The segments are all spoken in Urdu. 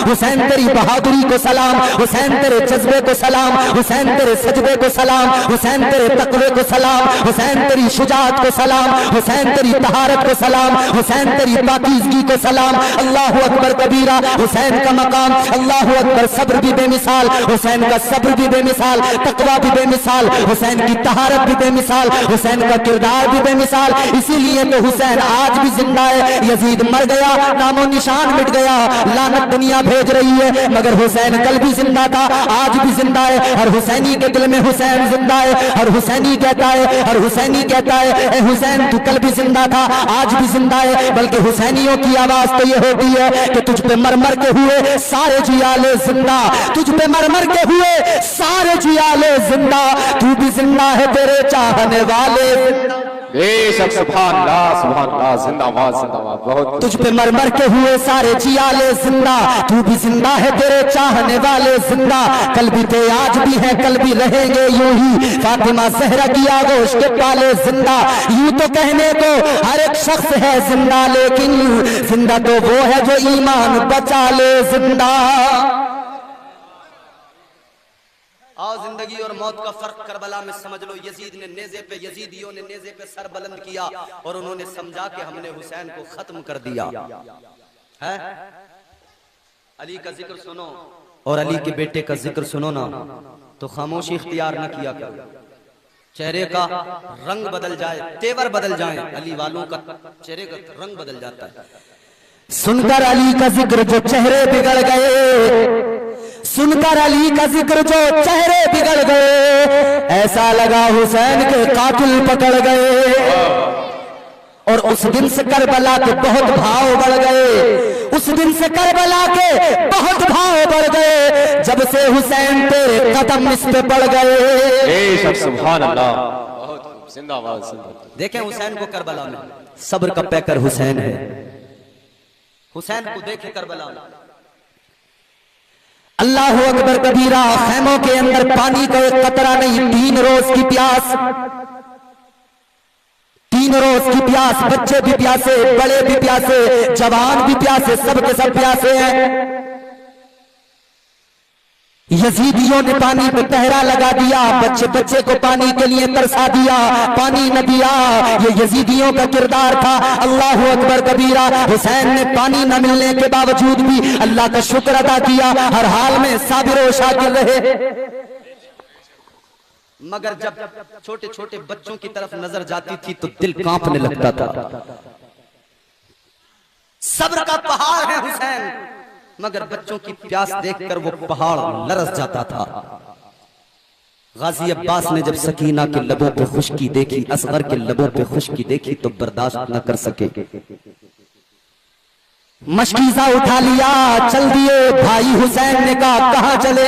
حسین تیری بہادری کو سلام، حسین تیرے جذبے کو سلام، حسین تیرے سجدے کو سلام، حسین تیرے تقوی کو سلام، حسین تیری شجاعت کو سلام، حسین تیری طہارت کو سلام، حسین تیری پاکیزگی کو سلام۔ اللہ اکبر کبیرہ، حسین کا مقام اللہ اکبر، صبر بھی بے مثال، حسین کا صبر بھی بے مثال، تقوی بھی بے مثال، حسین کی طہارت بھی بے مثال، حسین کا کردار بھی بے مثال۔ اسی لیے تو حسین آج بھی زندہ ہے۔ یزید مر گیا، نام و نشان مٹ گیا، لعنت دنیا بھیج رہی ہے، مگر حسین کل بھی زندہ تھا، آج بھی زندہ ہے۔ ہر حسینی کے دل میں حسین زندہ ہے، ہر حسینی کہتا ہے، ہر حسینی کہتا ہے اے حسین تو کل بھی زندہ تھا، آج بھی زندہ ہے۔ بلکہ حسینیوں کی آواز تو یہ ہوتی ہے کہ تجھ پہ مر مر کے ہوئے سارے جیالے زندہ، تجھ پہ مر مر کے ہوئے سارے جیالے زندہ، تو بھی زندہ ہے تیرے چاہنے والے زندہ۔ بے شک، سبحان اللہ سبحان اللہ، زندہ باد زندہ باد، بہت تجھ پہ مر مر کے ہوئے سارے جیالے زندہ، تو بھی زندہ ہے تیرے چاہنے والے زندہ، کل بھی تھے آج بھی ہیں کل بھی رہیں گے یوں ہی، فاطمہ زہرا کی آغوش کے پالے زندہ۔ یوں تو کہنے کو ہر ایک شخص ہے زندہ، لیکن زندہ تو وہ ہے جو ایمان بچا لے زندہ۔ آؤ زندگی اور موت کا فرق کربلا میں سمجھ لو۔ یزید نے نیزے پہ، یزیدیوں نے نیزے پہ سر بلند کیا اور انہوں نے سمجھا کہ ہم نے حسین کو ختم کر دیا ہے۔ علی کا ذکر سنو اور علی کے بیٹے کا ذکر سنو نا تو خاموشی اختیار نہ کیا کرو، چہرے کا رنگ بدل جائے، تیور بدل جائیں، علی والوں کا چہرے کا رنگ بدل جاتا ہے۔ سن کر علی کا ذکر جو چہرے بگڑ گئے، سن کر علی کا ذکر جو چہرے بگڑ گئے، ایسا لگا حسین کے قاتل پکڑ گئے، اور اس دن سے کربلا کے بہت بھاؤ بڑھ گئے، اس دن سے کربلا کے بہت بھاؤ بڑھ گئے، جب سے حسین تیرے قدم اس پہ پڑ گئے۔ بے شک، سبحان اللہ، بہت زندہ باد زندہ باد۔ دیکھیں حسین کو کربلا میں، صبر کا پیکر حسین ہے، حسین کو دیکھیں کربلا میں۔ اللہ اکبر کبیرہ، خیموں کے اندر پانی کا ایک قطرہ نہیں، 3 روز کی پیاس، 3 روز کی پیاس، بچے بھی پیاسے، بڑے بھی پیاسے، جوان بھی پیاسے، سب کے سب پیاسے ہیں۔ یزیدیوں نے پانی پہ پہرا لگا دیا، بچے بچے کو پانی کے لیے ترسا دیا، پانی نہ دیا، یہ یزیدیوں کا کردار تھا۔ اللہ اکبر کبیرہ، حسین نے پانی نہ ملنے کے باوجود بھی اللہ کا شکر ادا کیا، ہر حال میں صابر و شاکر رہے۔ مگر جب چھوٹے چھوٹے بچوں کی طرف نظر جاتی تھی تو دل کانپنے لگتا تھا۔ صبر کا پہاڑ ہے حسین، مگر بچوں کی پیاس دیکھ کر وہ پہاڑ لرز جاتا تھا۔ غازی عباس نے جب سکینہ کے لبوں پہ خشکی دیکھی، اصغر کے لبوں پہ خشکی دیکھی تو برداشت نہ کر سکے، مشکیزہ اٹھا لیا، چل دیے۔ بھائی حسین نے کہا کہاں چلے؟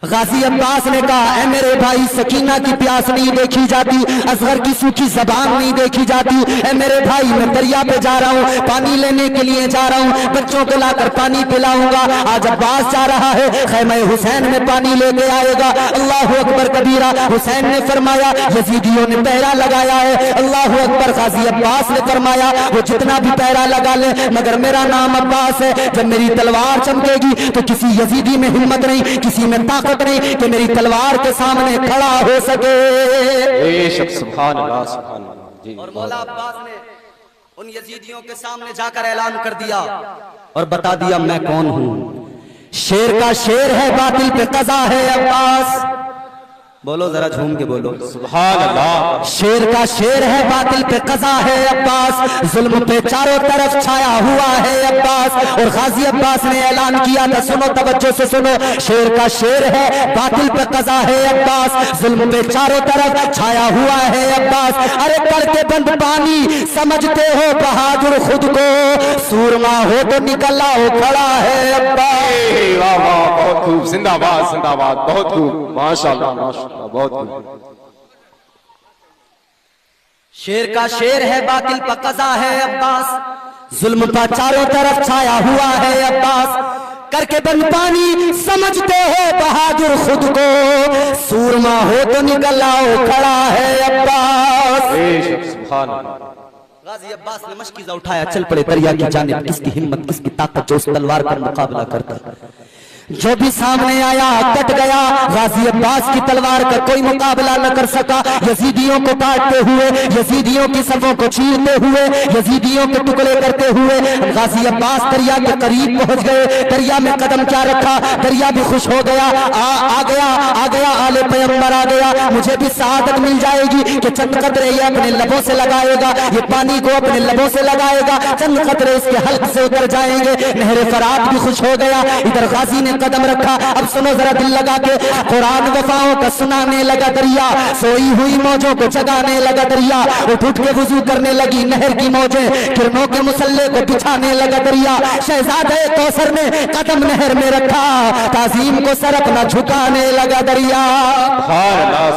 غازی عباس نے کہا اے میرے بھائی، سکینہ کی پیاس نہیں دیکھی جاتی، اصغر کی سوکھی زبان نہیں دیکھی جاتی، اے میرے بھائی میں دریا پہ جا رہا ہوں، پانی لینے کے لیے جا رہا ہوں، بچوں کو لا کر پانی پلاؤں گا۔ آج عباس جا رہا ہے، خیمہ حسین میں پانی لے کے آئے گا۔ اللہ اکبر کبیرہ، حسین نے فرمایا یزیدیوں نے پہرا لگایا ہے۔ اللہ اکبر، غازی عباس نے فرمایا وہ جتنا بھی پہرا لگا لے مگر میرا نام عباس ہے، جب میری تلوار چمکے گی تو کسی یزیدی میں ہمت نہیں، کسی میں طاقت نہیں کہ میری تلوار کے سامنے کھڑا ہو سکے۔ بے شک، سبحان اللہ سبحان اللہ۔ جی، اور مولا عباس نے ان یزیدیوں کے سامنے جا کر اعلان کر دیا اور بتا دیا میں کون ہوں۔ شیر کا شیر ہے، باطل پہ قضا ہے عباس، بولو ذرا جھوم کے بولو سبحان اللہ۔ شیر کا شیر ہے، باطل پہ قضا ہے عباس، ظلم پہ چاروں طرف چھایا ہوا ہے عباس۔ اور غازی عباس نے اعلان کیا تھا، سنو توجہ سے سنو، شیر کا شیر ہے، باطل پہ قضا ہے عباس، ظلم پہ چاروں طرف چھایا ہوا ہے عباس۔ ارے کر کے بند پانی سمجھتے ہو بہادر خود کو، سورما ہو تو نکل آؤ کھڑا ہے عباس۔ واہ واہ، بہت خوب، زندہ باد زندہ باد، بہت خوب، ماشاءاللہ ماشاءاللہ، بہت خوب۔ شیر کا شیر ہے، باطل پہ قضا ہے عباس، ظلم پہ چاروں طرف چھایا ہوا ہے عباس۔ کر کے بند پانی سمجھتے ہو بہادر خود کو، سورما ہو تو نکل آؤ کھڑا ہے عباس۔ بے شک، سبحان اللہ۔ غازی عباس نے مشکیزہ اٹھایا، چل پڑے دریا کی جانب. کس کی ہمت، کس کی طاقت جو اس تلوار پر مقابلہ کرتا. جو بھی سامنے آیا کٹ گیا. غازی عباس کی تلوار کا کوئی مقابلہ نہ کر سکا. یزیدیوں کو کاٹتے ہوئے، یزیدیوں کی صفوں کو چیرتے ہوئے، یزیدیوں کے ٹکڑے کرتے ہوئے غازی عباس دریا کے قریب پہنچ گئے. دریا میں قدم کیا رکھا، دریا بھی خوش ہو گیا. آ گیا آل پیغمبر آ گیا. مجھے بھی سعادت مل جائے گی کہ چند قطرے یہ اپنے لبوں سے لگائے گا، یہ پانی کو اپنے لبوں سے لگائے گا، چند قطرے اس کے حلق سے اتر جائیں گے. نہر فرات بھی خوش ہو گیا. ادھر غازی نے قدم رکھا. اب سنو ذرا دل لگا کے، قرآن وفاؤں کا سنانے لگا دریا، سوئی ہوئی موجوں کو جگانے لگا دریا. اٹھ کے وضو کرنے لگی نہر کی موجیں، کرنوں کے مسلح کو بچھانے لگا دریا. شہزادہ کوثر نے قدم نہر میں رکھا، تعظیم کو سر اپنا جھکانے لگا دریا.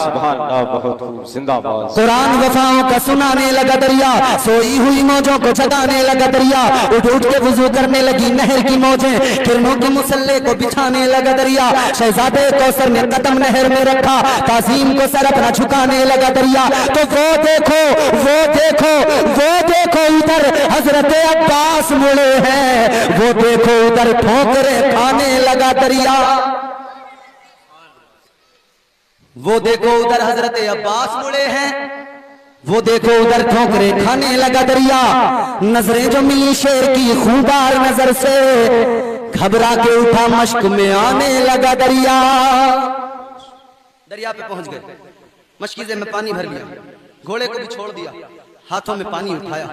سبحان اللہ، بہت خوب، زندہ باد. قرآن وفاؤں کا سنانے لگا دریا، سوئی ہوئی موجوں کو جگانے لگا دریا. اٹھ کے وضو کرنے لگی نہر کی موجیں، کرنوں کے مسلح کو بچھانے لگا دریا. شہزادے کوثر نے قدم نہر میں رکھا، تعظیم کو سر اپنا جھکانے لگا دریا. تو وہ دیکھو ادھر حضرت عباس مڑے ہیں، وہ دیکھو ادھر ٹھوکریں کھانے لگا دریا. وہ دیکھو ادھر حضرت عباس مڑے ہیں، وہ دیکھو ادھر ٹھوکریں کھانے لگا دریا. نظریں جو ملی شیر کی خوبار نظر سے، گھبرا کے اٹھا مشک میں آنے لگا دریا. دریا پہ پہنچ گئے، مشکیزے میں پانی بھر لیا، گھوڑے کو بھی چھوڑ دیا، ہاتھوں میں پانی اٹھایا،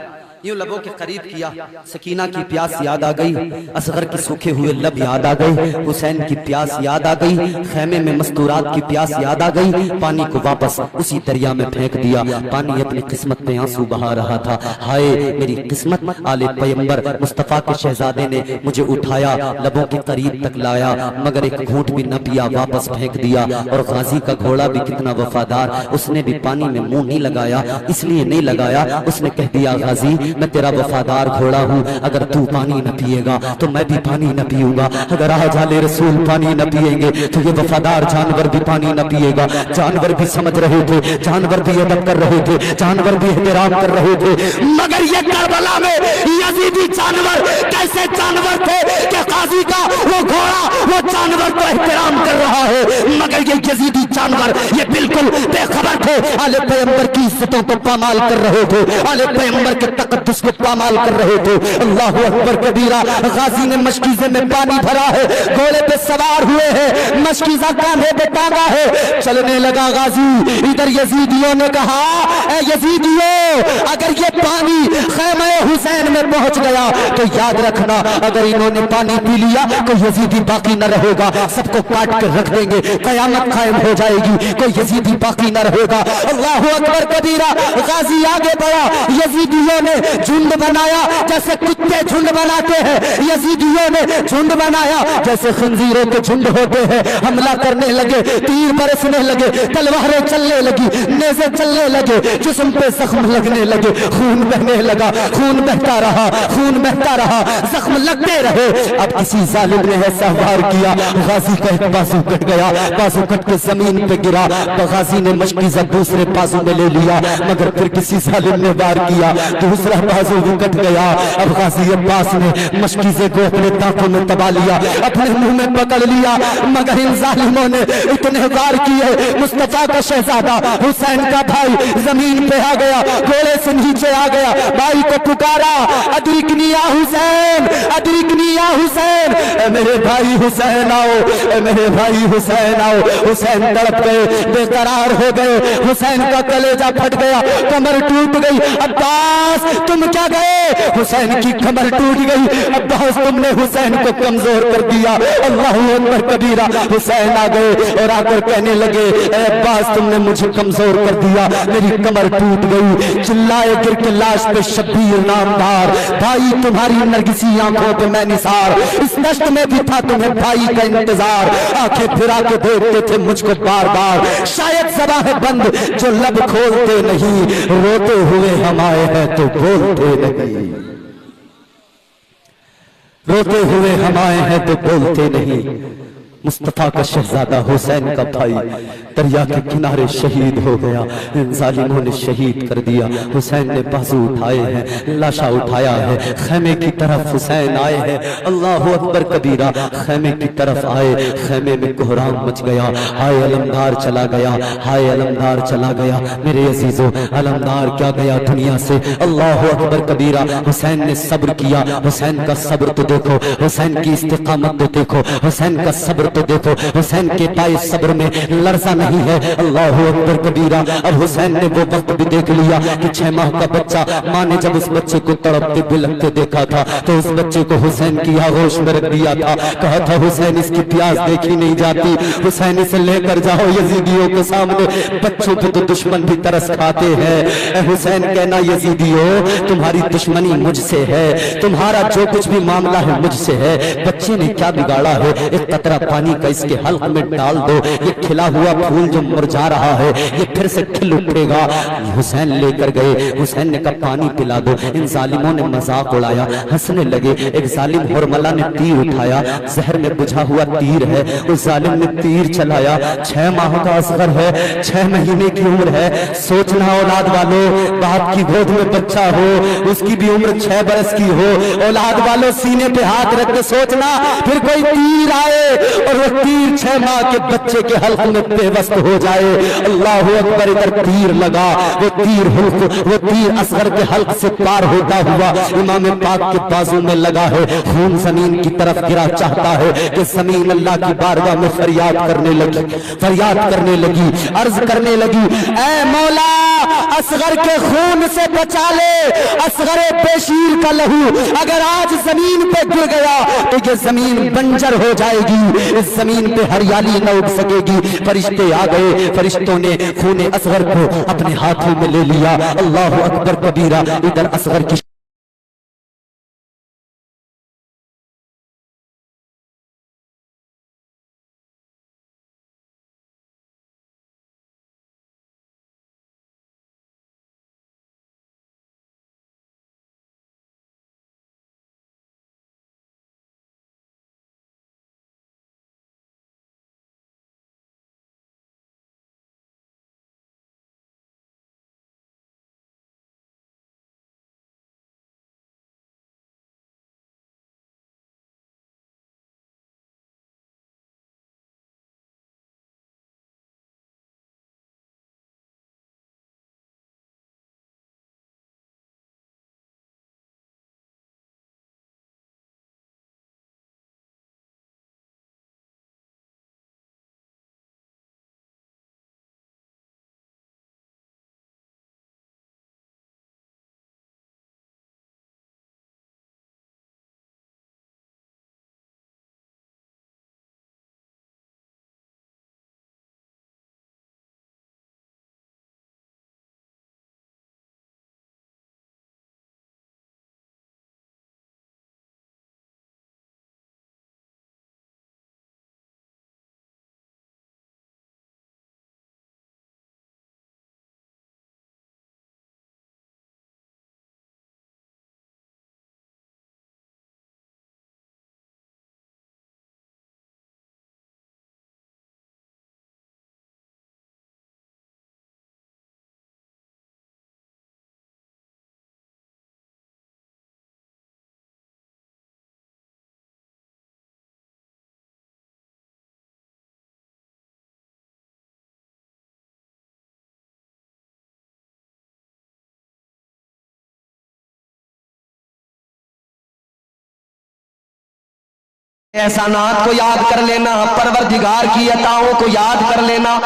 یوں لبوں کے قریب کیا. سکینہ کی پیاس یاد آ گئی، اصغر کے سوکھے ہوئے لب یاد آ گئی، حسین کی پیاس یاد آ گئی، خیمے میں مستورات کی پیاس یاد آ گئی. پانی کو واپس اسی دریا میں پھینک دیا. پانی اپنی قسمت پہ آنسو بہا رہا تھا. ہائے میری قسمت، آل پیغمبر مصطفیٰ کے شہزادے نے مجھے اٹھایا، لبوں کے قریب تک لایا، مگر ایک گھونٹ بھی نہ پیا، واپس پھینک دیا. اور غازی کا گھوڑا بھی کتنا وفادار، اس نے بھی پانی میں منہ نہیں لگایا. اس لیے نہیں لگایا، اس نے کہہ دیا غازی میں تیرا وفادار گھوڑا ہوں، اگر تو پانی نہ پیے گا تو میں بھی پانی نہ پیوں گا. اگر آج آل رسول پانی نہ پیئیں گے تو یہ وفادار جانور بھی پانی نہ پیے گا. جانور بھی سمجھ رہے تھے، جانور بھی ادب کر رہے تھے، جانور بھی احترام کر رہے تھے. مگر یہ کربلا میں یزیدی جانور کیسے جانور تھے کہ قاضی کا وہ گھوڑا وہ جانور کو احترام کر رہا ہے، مگر یہ یزیدی جانور یہ بالکل بے خبر تھے. آل پیغمبر کی عزتوں کو پامال کر رہے تھے، آل پیغمبر کے تقدس کو پامال کر رہے تھے. اللہ اکبر کبیرہ. غازی نے مشکیزے میں پانی بھرا ہے، گھوڑے پہ سوار ہوئے ہیں، مشکیزہ کاندھے پہ ٹانگا ہے، چلنے لگا غازی. ادھر یزیدیوں نے کہا اے یزیدیوں، اگر یہ پانی خیمہ حسین میں پہنچ گیا تو یاد رکھنا اگر انہوں نے پانی پی لیا تو یزیدی باقی نہ رہے گا، سب کو کاٹ کر رکھ دیں گے، قیامت قائم ہو جائے گی، کوئی یزیدی باقی نہ رہے گا. اللہ اکبر کبیرہ. غازی آگے بڑھا، یزیدیوں نے جھنڈ بنایا جیسے کتے جھنڈ بناتے ہیں، یزیدیوں نے جھنڈ بنایا جیسے خنزیروں کے جھنڈ ہوتے ہیں. حملہ کرنے لگے، تیر برسنے لگے، تلواریں چلنے لگی، نیزے چلنے لگے، جسم پہ زخم لگنے لگے، خون بہنے لگا، خون بہتا رہا، خون بہتا رہا، زخم لگتے رہے. اب کسی ظالم نے ایسا وار کیا، غازی کا ایک بازو کٹ گیا، بازو کٹ کے زمین پہ گرا. غازی نے مشکیزہ دوسرے بازو میں لے لیا، مگر پھر کسی ظالم نے وار کیا، دوسرا بازو بھی کٹ گیا. اب غازی عباس نے مشکیزے کو اپنے دانتوں میں دبا لیا، اپنے منہ میں پکڑ لیا، مگر ان ظالموں نے اتنے وار کیے. مصطفیٰ کا شہزادہ حسین کا بھائی زمین پہ آ گیا، گھوڑے سے نیچے آ گیا، بھائی کو پکارا ادرکنی یا حسین، ادرکنی یا حسین، اے میرے بھائی حسین آؤ، اے میرے بھائی حسین آؤ. حسین تڑپ گئے، بے قرار ہو گئے، حسین کا کلیجہ پھٹ گیا، کمر ٹوٹ گئی. عباس تم کیا گئے؟ حسین کی کمر ٹوٹ گئی. عباس تم نے حسین کو کمزور کر دیا. اللہ اکبر کبیرہ. حسین آ گئے اور آ کر کہنے لگے اے عباس تم نے مجھے کمزور کر دیا، میری کمر ٹوٹ گئی. چلائے گر کے لاش پہ شبیر نامدار، بھائی تمہاری نرگسی آنکھوں پہ میں نثار، اس دشت میں بھی تھا تمہیں بھائی کا انتظار. آنکھیں پھرا کے دیکھتے تھے مجھ کو بار بار، شاید زبان بند جو لب کھولتے نہیں، روتے ہوئے ہم آئے ہیں تو بولتے نہیں، روتے ہوئے ہم آئے ہیں تو بولتے نہیں. مصطفیٰ کا شہزادہ حسین کا بھائی دریا کے کنارے شہید ہو گیا، ان ظالموں نے شہید کر دیا۔ حسین نے بازو اٹھائے ہیں، لاشا اٹھایا ہے، خیمے کی طرف حسین آئے ہیں، اللہ اکبر کبیرہ، خیمے کی طرف آئے، خیمے میں کوہرام مچ گیا، ہائے علمدار چلا گیا، ہائے علمدار چلا گیا۔ میرے عزیزو، علمدار کیا گیا دنیا سے، اللہ اکبر کبیرہ۔ حسین نے صبر کیا، حسین کا صبر تو دیکھو، حسین کی استقامت تو دیکھو، حسین کا صبر تو دیکھو، حسین کے پائے صبر میں لرزہ نہیں ہے، اللہ اکبر کبیرہ۔ اب حسین نے وہ وقت بھی دیکھ لیا کہ 6 ماہ کا بچہ، ماں نے جب اس بچے کو تڑپتے بلکتے دیکھا تھا تو اس بچے کو حسین کی آغوش میں رکھ دیا تھا، کہا تھا حسین اس کی پیاس دیکھی نہیں جاتی، حسین اسے لے کر جاؤ یزیدیوں کے سامنے، بچوں پہ تو دشمن بھی ترس کھاتے ہیں۔ اے حسین کہنا یزیدیوں تمہاری دشمنی مجھ سے ہے، تمہارا جو کچھ بھی معاملہ ہے مجھ سے ہے، بچے نے کیا بگاڑا ہے، ایک قطرہ پانی کا اس کے حلق میں ڈال دو، یہ کھلا ہوا پھول جو مرجھا رہا ہے یہ پھر سے کھل اٹھے گا۔ حسین لے کر گئے، حسین نے کہا پانی پلا دو۔ ان ظالموں نے مذاق اڑایا، ہنسنے لگے۔ ایک ظالم ہرملا نے تیر اٹھایا، زہر میں بجھا ہوا تیر ہے، اس ظالم نے تیر چلایا، 6 ماہ کا اصغر ہے، 6 مہینے کی عمر ہے۔ سوچنا اولاد والو، باپ کی گود میں بچہ ہو، اس کی بھی عمر 6 برس کی ہو، اولاد والو سینے پہ ہاتھ رکھ کے سوچنا پھر کوئی تیر آئے اور وہ تیر 6 ماہ کے بچے کے حلق میں پیوست ہو جائے۔ اللہ اکبر، ادھر تیر لگا، وہ تیر حلق، وہ تیر اصغر کے حلق سے پار ہوتا ہوا امام پاک کے بازو میں لگا ہے، خون زمین کی طرف گرا چاہتا ہے کہ زمین اللہ کی بارگاہ میں فریاد کرنے لگی، فریاد کرنے لگی، عرض کرنے لگی اے مولا اصغر کے خون سے بچا لے، اصغر بشیر کا لہو اگر آج زمین پہ گر گیا تو یہ زمین بنجر ہو جائے گی، اس زمین پہ ہریالی نہ اگ سکے گی۔ فرشتے آ گئے، فرشتوں نے خون اصغر کو اپنے ہاتھوں میں لے لیا، اللہ اکبر کبیرہ۔ ادھر اصغر کی احسانات کو یاد کر لینا، پروردگار کی عطاؤں کو یاد کر لینا،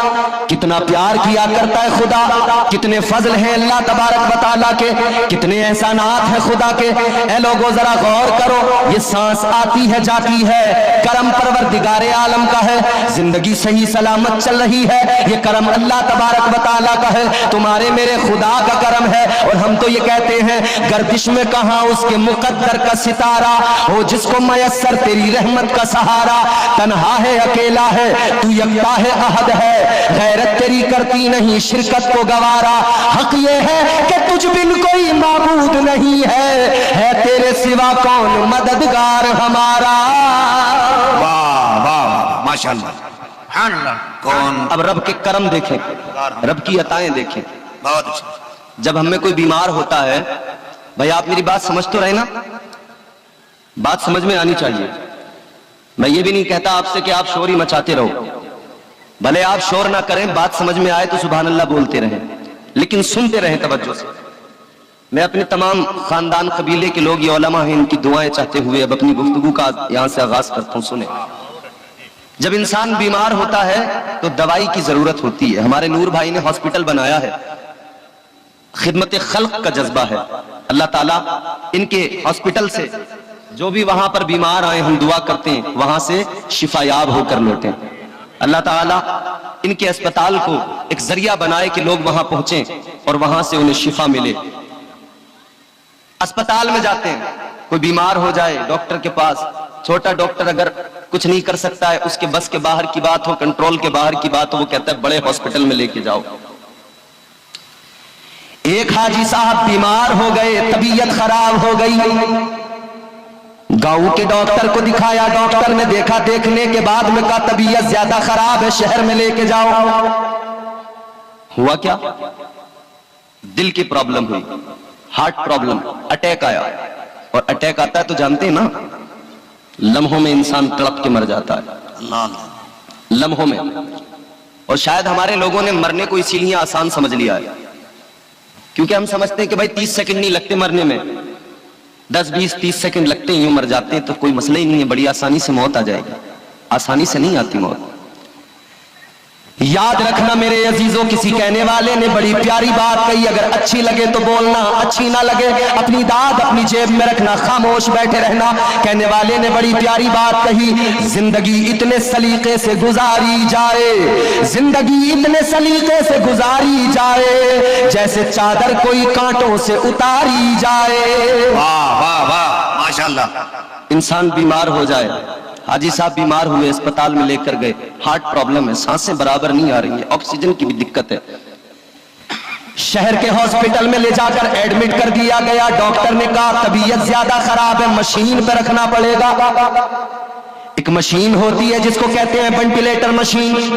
کتنا پیار کیا کرتا ہے خدا، کتنے فضل ہیں اللہ تبارک و تعالیٰ کے، کتنے احسانات ہیں خدا کے۔ اے لوگوں ذرا غور کرو، یہ سانس آتی ہے جاتی ہے، کرم پروردگار عالم کا ہے، زندگی صحیح سلامت چل رہی ہے، یہ کرم اللہ تبارک و تعالیٰ کا ہے، تمہارے میرے خدا کا کرم ہے۔ اور ہم تو یہ کہتے ہیں گردش میں کہاں اس کے مقدر کا ستارہ ہو، جس کو میسر تیری رحمت کا سہارا، تنہا ہے اکیلا ہے تو یکتا ہے احد ہے، غیرت تیری کرتی نہیں شرکت کو گوارا، حق یہ ہے کہ تجھ بن کوئی معبود نہیں ہے تیرے سوا کون مددگار ہمارا۔ واہ واہ ماشاءاللہ، سبحان اللہ. کون؟ اب رب کے کرم دیکھیں, رب کی عطائیں دیکھیں. بہت اچھا. جب ہم میں کوئی بیمار ہوتا ہے, بھائی آپ میری بات سمجھ تو رہے نا, بات سمجھ میں آنی چاہیے. میں یہ بھی نہیں کہتا آپ سے کہ آپ شور ہی مچاتے رہو, بھلے آپ شور نہ کریں, بات سمجھ میں آئے تو سبحان اللہ بولتے رہیں, لیکن سنتے رہیں توجہ سے. میں اپنے تمام خاندان قبیلے کے لوگ, یہ علماء ہیں, ان کی دعائیں چاہتے ہوئے اب اپنی گفتگو کا یہاں سے آغاز کرتا ہوں. سنیں, جب انسان بیمار ہوتا ہے تو دوائی کی ضرورت ہوتی ہے. ہمارے نور بھائی نے ہاسپٹل بنایا ہے, خدمت خلق کا جذبہ ہے. اللہ تعالیٰ ان کے ہاسپٹل سے جو بھی وہاں پر بیمار آئے, ہم دعا کرتے ہیں وہاں سے شفا یاب ہو کر لوٹیں. اللہ تعالیٰ ان کے اسپتال کو ایک ذریعہ بنائے کہ لوگ وہاں پہنچیں اور وہاں سے انہیں شفا ملے. اسپتال میں جاتے ہیں, کوئی بیمار ہو جائے ڈاکٹر کے پاس, چھوٹا ڈاکٹر اگر کچھ نہیں کر سکتا ہے, اس کے بس کے باہر کی بات ہو, کنٹرول کے باہر کی بات ہو, وہ کہتا ہے بڑے ہاسپٹل میں لے کے جاؤ. ایک حاجی صاحب بیمار ہو گئے, طبیعت خراب ہو گئی, گاؤں کے ڈاکٹر کو دکھایا, ڈاکٹر نے دیکھا, دیکھنے کے بعد میں کہا طبیعت زیادہ خراب ہے, شہر میں لے کے جاؤ. ہوا کیا؟ دل کی پرابلم ہوئی, ہارٹ پرابلم, اٹیک آیا. اور اٹیک آتا ہے تو جانتے ہیں نا, لمحوں میں انسان تڑپ کے مر جاتا ہے, لمحوں میں. اور شاید ہمارے لوگوں نے مرنے کو اسی لیے آسان سمجھ لیا ہے, کیونکہ ہم سمجھتے ہیں کہ بھائی 30 سیکنڈ نہیں لگتے مرنے میں, 10-20-30 سیکنڈ لگتے ہیں, یوں مر جاتے ہیں, تو کوئی مسئلہ ہی نہیں ہے, بڑی آسانی سے موت آ جائے گی. آسانی سے نہیں آتی موت. یاد رکھنا میرے عزیزوں, کسی کہنے والے نے بڑی پیاری بات کہی, اگر اچھی لگے تو بولنا, اچھی نہ لگے اپنی داد اپنی جیب میں رکھنا, خاموش بیٹھے رہنا. کہنے والے نے بڑی پیاری بات کہی, زندگی اتنے سلیقے سے گزاری جائے, زندگی اتنے سلیقے سے گزاری جائے, جیسے چادر کوئی کانٹوں سے اتاری جائے. واہ واہ واہ, ماشاءاللہ. انسان بیمار ہو جائے, حاجی صاحب بیمار ہوئے, اسپتال میں لے کر گئے, ہارٹ پرابلم ہے, سانسیں برابر نہیں آ رہی ہیں, آکسیجن کی بھی دقت ہے. شہر کے ہاسپٹل میں لے جا کر ایڈمٹ کر دیا گیا. ڈاکٹر نے کہا طبیعت زیادہ خراب ہے, مشین پہ رکھنا پڑے گا. ایک مشین ہوتی ہے جس کو کہتے ہیں وینٹیلیٹر مشین.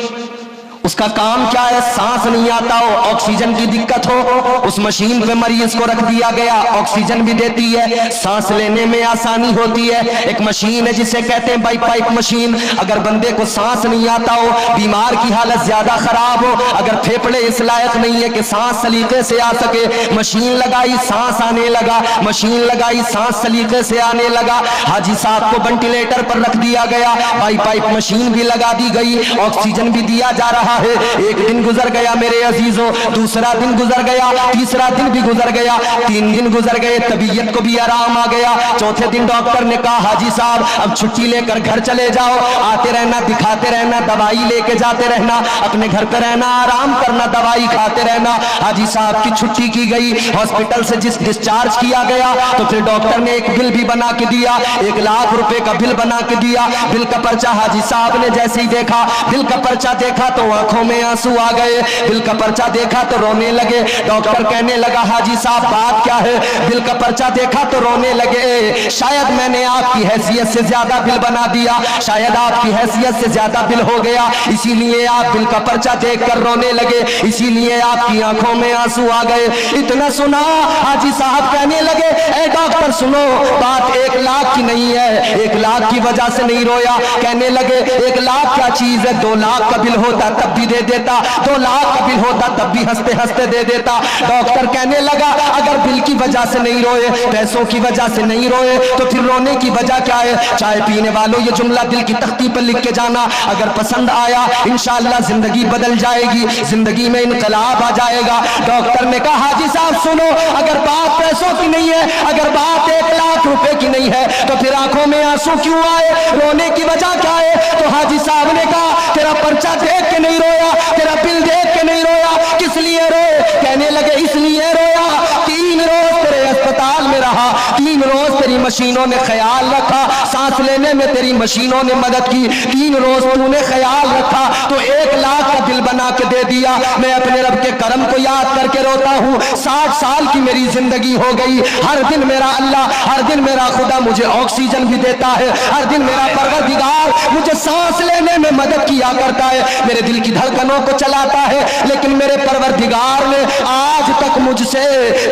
اس کا کام کیا ہے, سانس نہیں آتا ہو, آکسیجن کی دقت ہو, اس مشین پہ مریض کو رکھ دیا گیا. آکسیجن بھی دیتی ہے, سانس لینے میں آسانی ہوتی ہے. ایک مشین ہے جسے کہتے ہیں بائی پائپ مشین. اگر بندے کو سانس نہیں آتا ہو, بیمار کی حالت زیادہ خراب ہو, اگر پھیپڑے اس لائق نہیں ہے کہ سانس سلیقے سے آ سکے, مشین لگائی, سانس آنے لگا, مشین لگائی, سانس سلیقے سے آنے لگا. حاجی صاحب کو وینٹیلیٹر پر رکھ دیا گیا, بائی پائپ مشین بھی لگا دی گئی, آکسیجن بھی دیا جا رہا ہے. ایک دن گزر گیا میرے عزیزوں, دوسرا دن گزر گیا, تیسرا دن بھی گزر گیا, 3 دن گزر گئے, طبیعت کو بھی آرام آ گیا. چوتھے دن ڈاکٹر نے کہا حاجی صاحب اب چھٹی لے کر گھر چلے جاؤ, آتے رہنا, دکھاتے رہنا, دوائی لے کے جاتے رہنا, اپنے گھر پہ رہنا, آرام کرنا, دوائی کھاتے رہنا. حاجی صاحب کی چھٹی کی گئی, ہاسپٹل سے ڈسچارج کیا گیا, تو پھر ڈاکٹر نے ایک بل بھی بنا کے دیا, 1 لاکھ روپے کا بل بنا کے دیا. بل کا پرچہ حاجی صاحب نے جیسے ہی دیکھا, بل کا پرچہ دیکھا تو آنکھوں میں آنسو آ گئے, بل کا پرچہ دیکھا تو رونے لگے. ڈاکٹر کہنے لگا حاجی صاحب بات کیا ہے؟ بل کا پرچہ دیکھا تو رونے لگے, شاید میں نے آپ کی حیثیت سے زیادہ بل بنا دیا, شاید آپ کی حیثیت سے زیادہ بل ہو گیا, اسی لیے آپ بل کا پرچہ دیکھ کر رونے لگے, اسی لیے آپ کی آنکھوں میں آنسو آ گئے. اتنا سنا, حاجی صاحب کہنے لگے اے ڈاکٹر سنو, بات 1 لاکھ کی نہیں ہے, 1 لاکھ کی وجہ سے نہیں رویا. کہنے لگے 1 لاکھ کیا چیز ہے, 2 لاکھ کا بل ہوتا تب بھی دے دیتا, 2 لاکھ کا بل ہوتا تب بھی ہنستے ہنستے دے دیتا. ڈاکٹر کہنے لگا اگر بل کی وجہ سے نہیں روئے, پیسوں کی وجہ سے نہیں روئے, تو پھر رونے کی وجہ کیا ہے؟ چائے پینے والوں یہ جملہ دل کی تختی پر لکھ کے جانا, اگر پسند آیا انشاءاللہ زندگی بدل جائے گی, زندگی میں انقلاب آ جائے گا. ڈاکٹر نے کہا حاجی صاحب سنو, اگر بات پیسوں کی نہیں ہے, اگر بات 1 لاکھ روپے کی نہیں ہے, تو پھر آنکھوں میں آنسو کیوں آئے, رونے کی وجہ کیا ہے؟ تو حاجی صاحب نے کہا تیرا پرچہ دیکھ کے نہیں رویا, تیرا بل دیکھ کے نہیں رویا, کس لیے روئے؟ کہنے لگے اس لیے رویا, 3 روز تیرے اسپتال میں رہا, 3 روز تیری مشینوں نے خیال رکھا, سانس لینے میں تیری مشینوں نے مدد کی, 3 روز تو نے خیال رکھا, تو 1 لاکھ کا بل بنا کے دے دیا. میں اپنے رب کے کرم کو یاد کر کے روتا ہوں, 60 سال کی میری زندگی ہو گئی, ہر دن میرا اللہ, ہر دن میرا خدا مجھے آکسیجن بھی دیتا ہے, ہر دن میرا پروردگار مجھے سانس لینے میں مدد کیا کرتا ہے, میرے دل کی دھڑکنوں کو چلاتا ہے, لیکن میرے پروردگار نے آج تک مجھ سے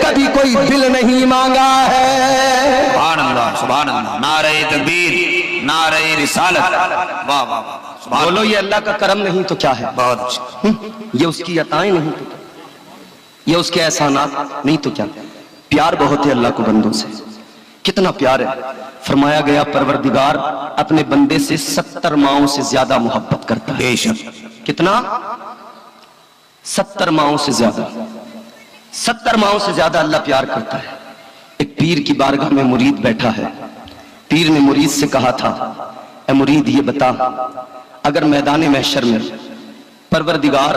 کبھی کوئی دل نہیں مانگا ہے. سبحان اللہ سبحان اللہ, نعرہ تکبیر, نعرہ رسالت, واہ واہ واہ, سبحان بولو یہ اللہ کا کرم نہیں تو کیا ہے, بہت اچھا. یہ اس کی عطائیں نہیں تو کیا, یہ اس کے احسانات نہیں تو کیا. پیار بہت ہے اللہ کو بندوں سے, کتنا پیار ہے. فرمایا گیا پروردگار اپنے بندے سے 70 ماؤں سے زیادہ محبت کرتا ہے. بے شک. کتنا؟ 70 ماؤں سے زیادہ, 70 ماؤں سے زیادہ اللہ پیار کرتا ہے. ایک پیر کی بارگاہ میں مرید بیٹھا ہے. پیر نے مرید سے کہا تھا, اے مرید یہ بتا, اگر میدان محشر میں پروردگار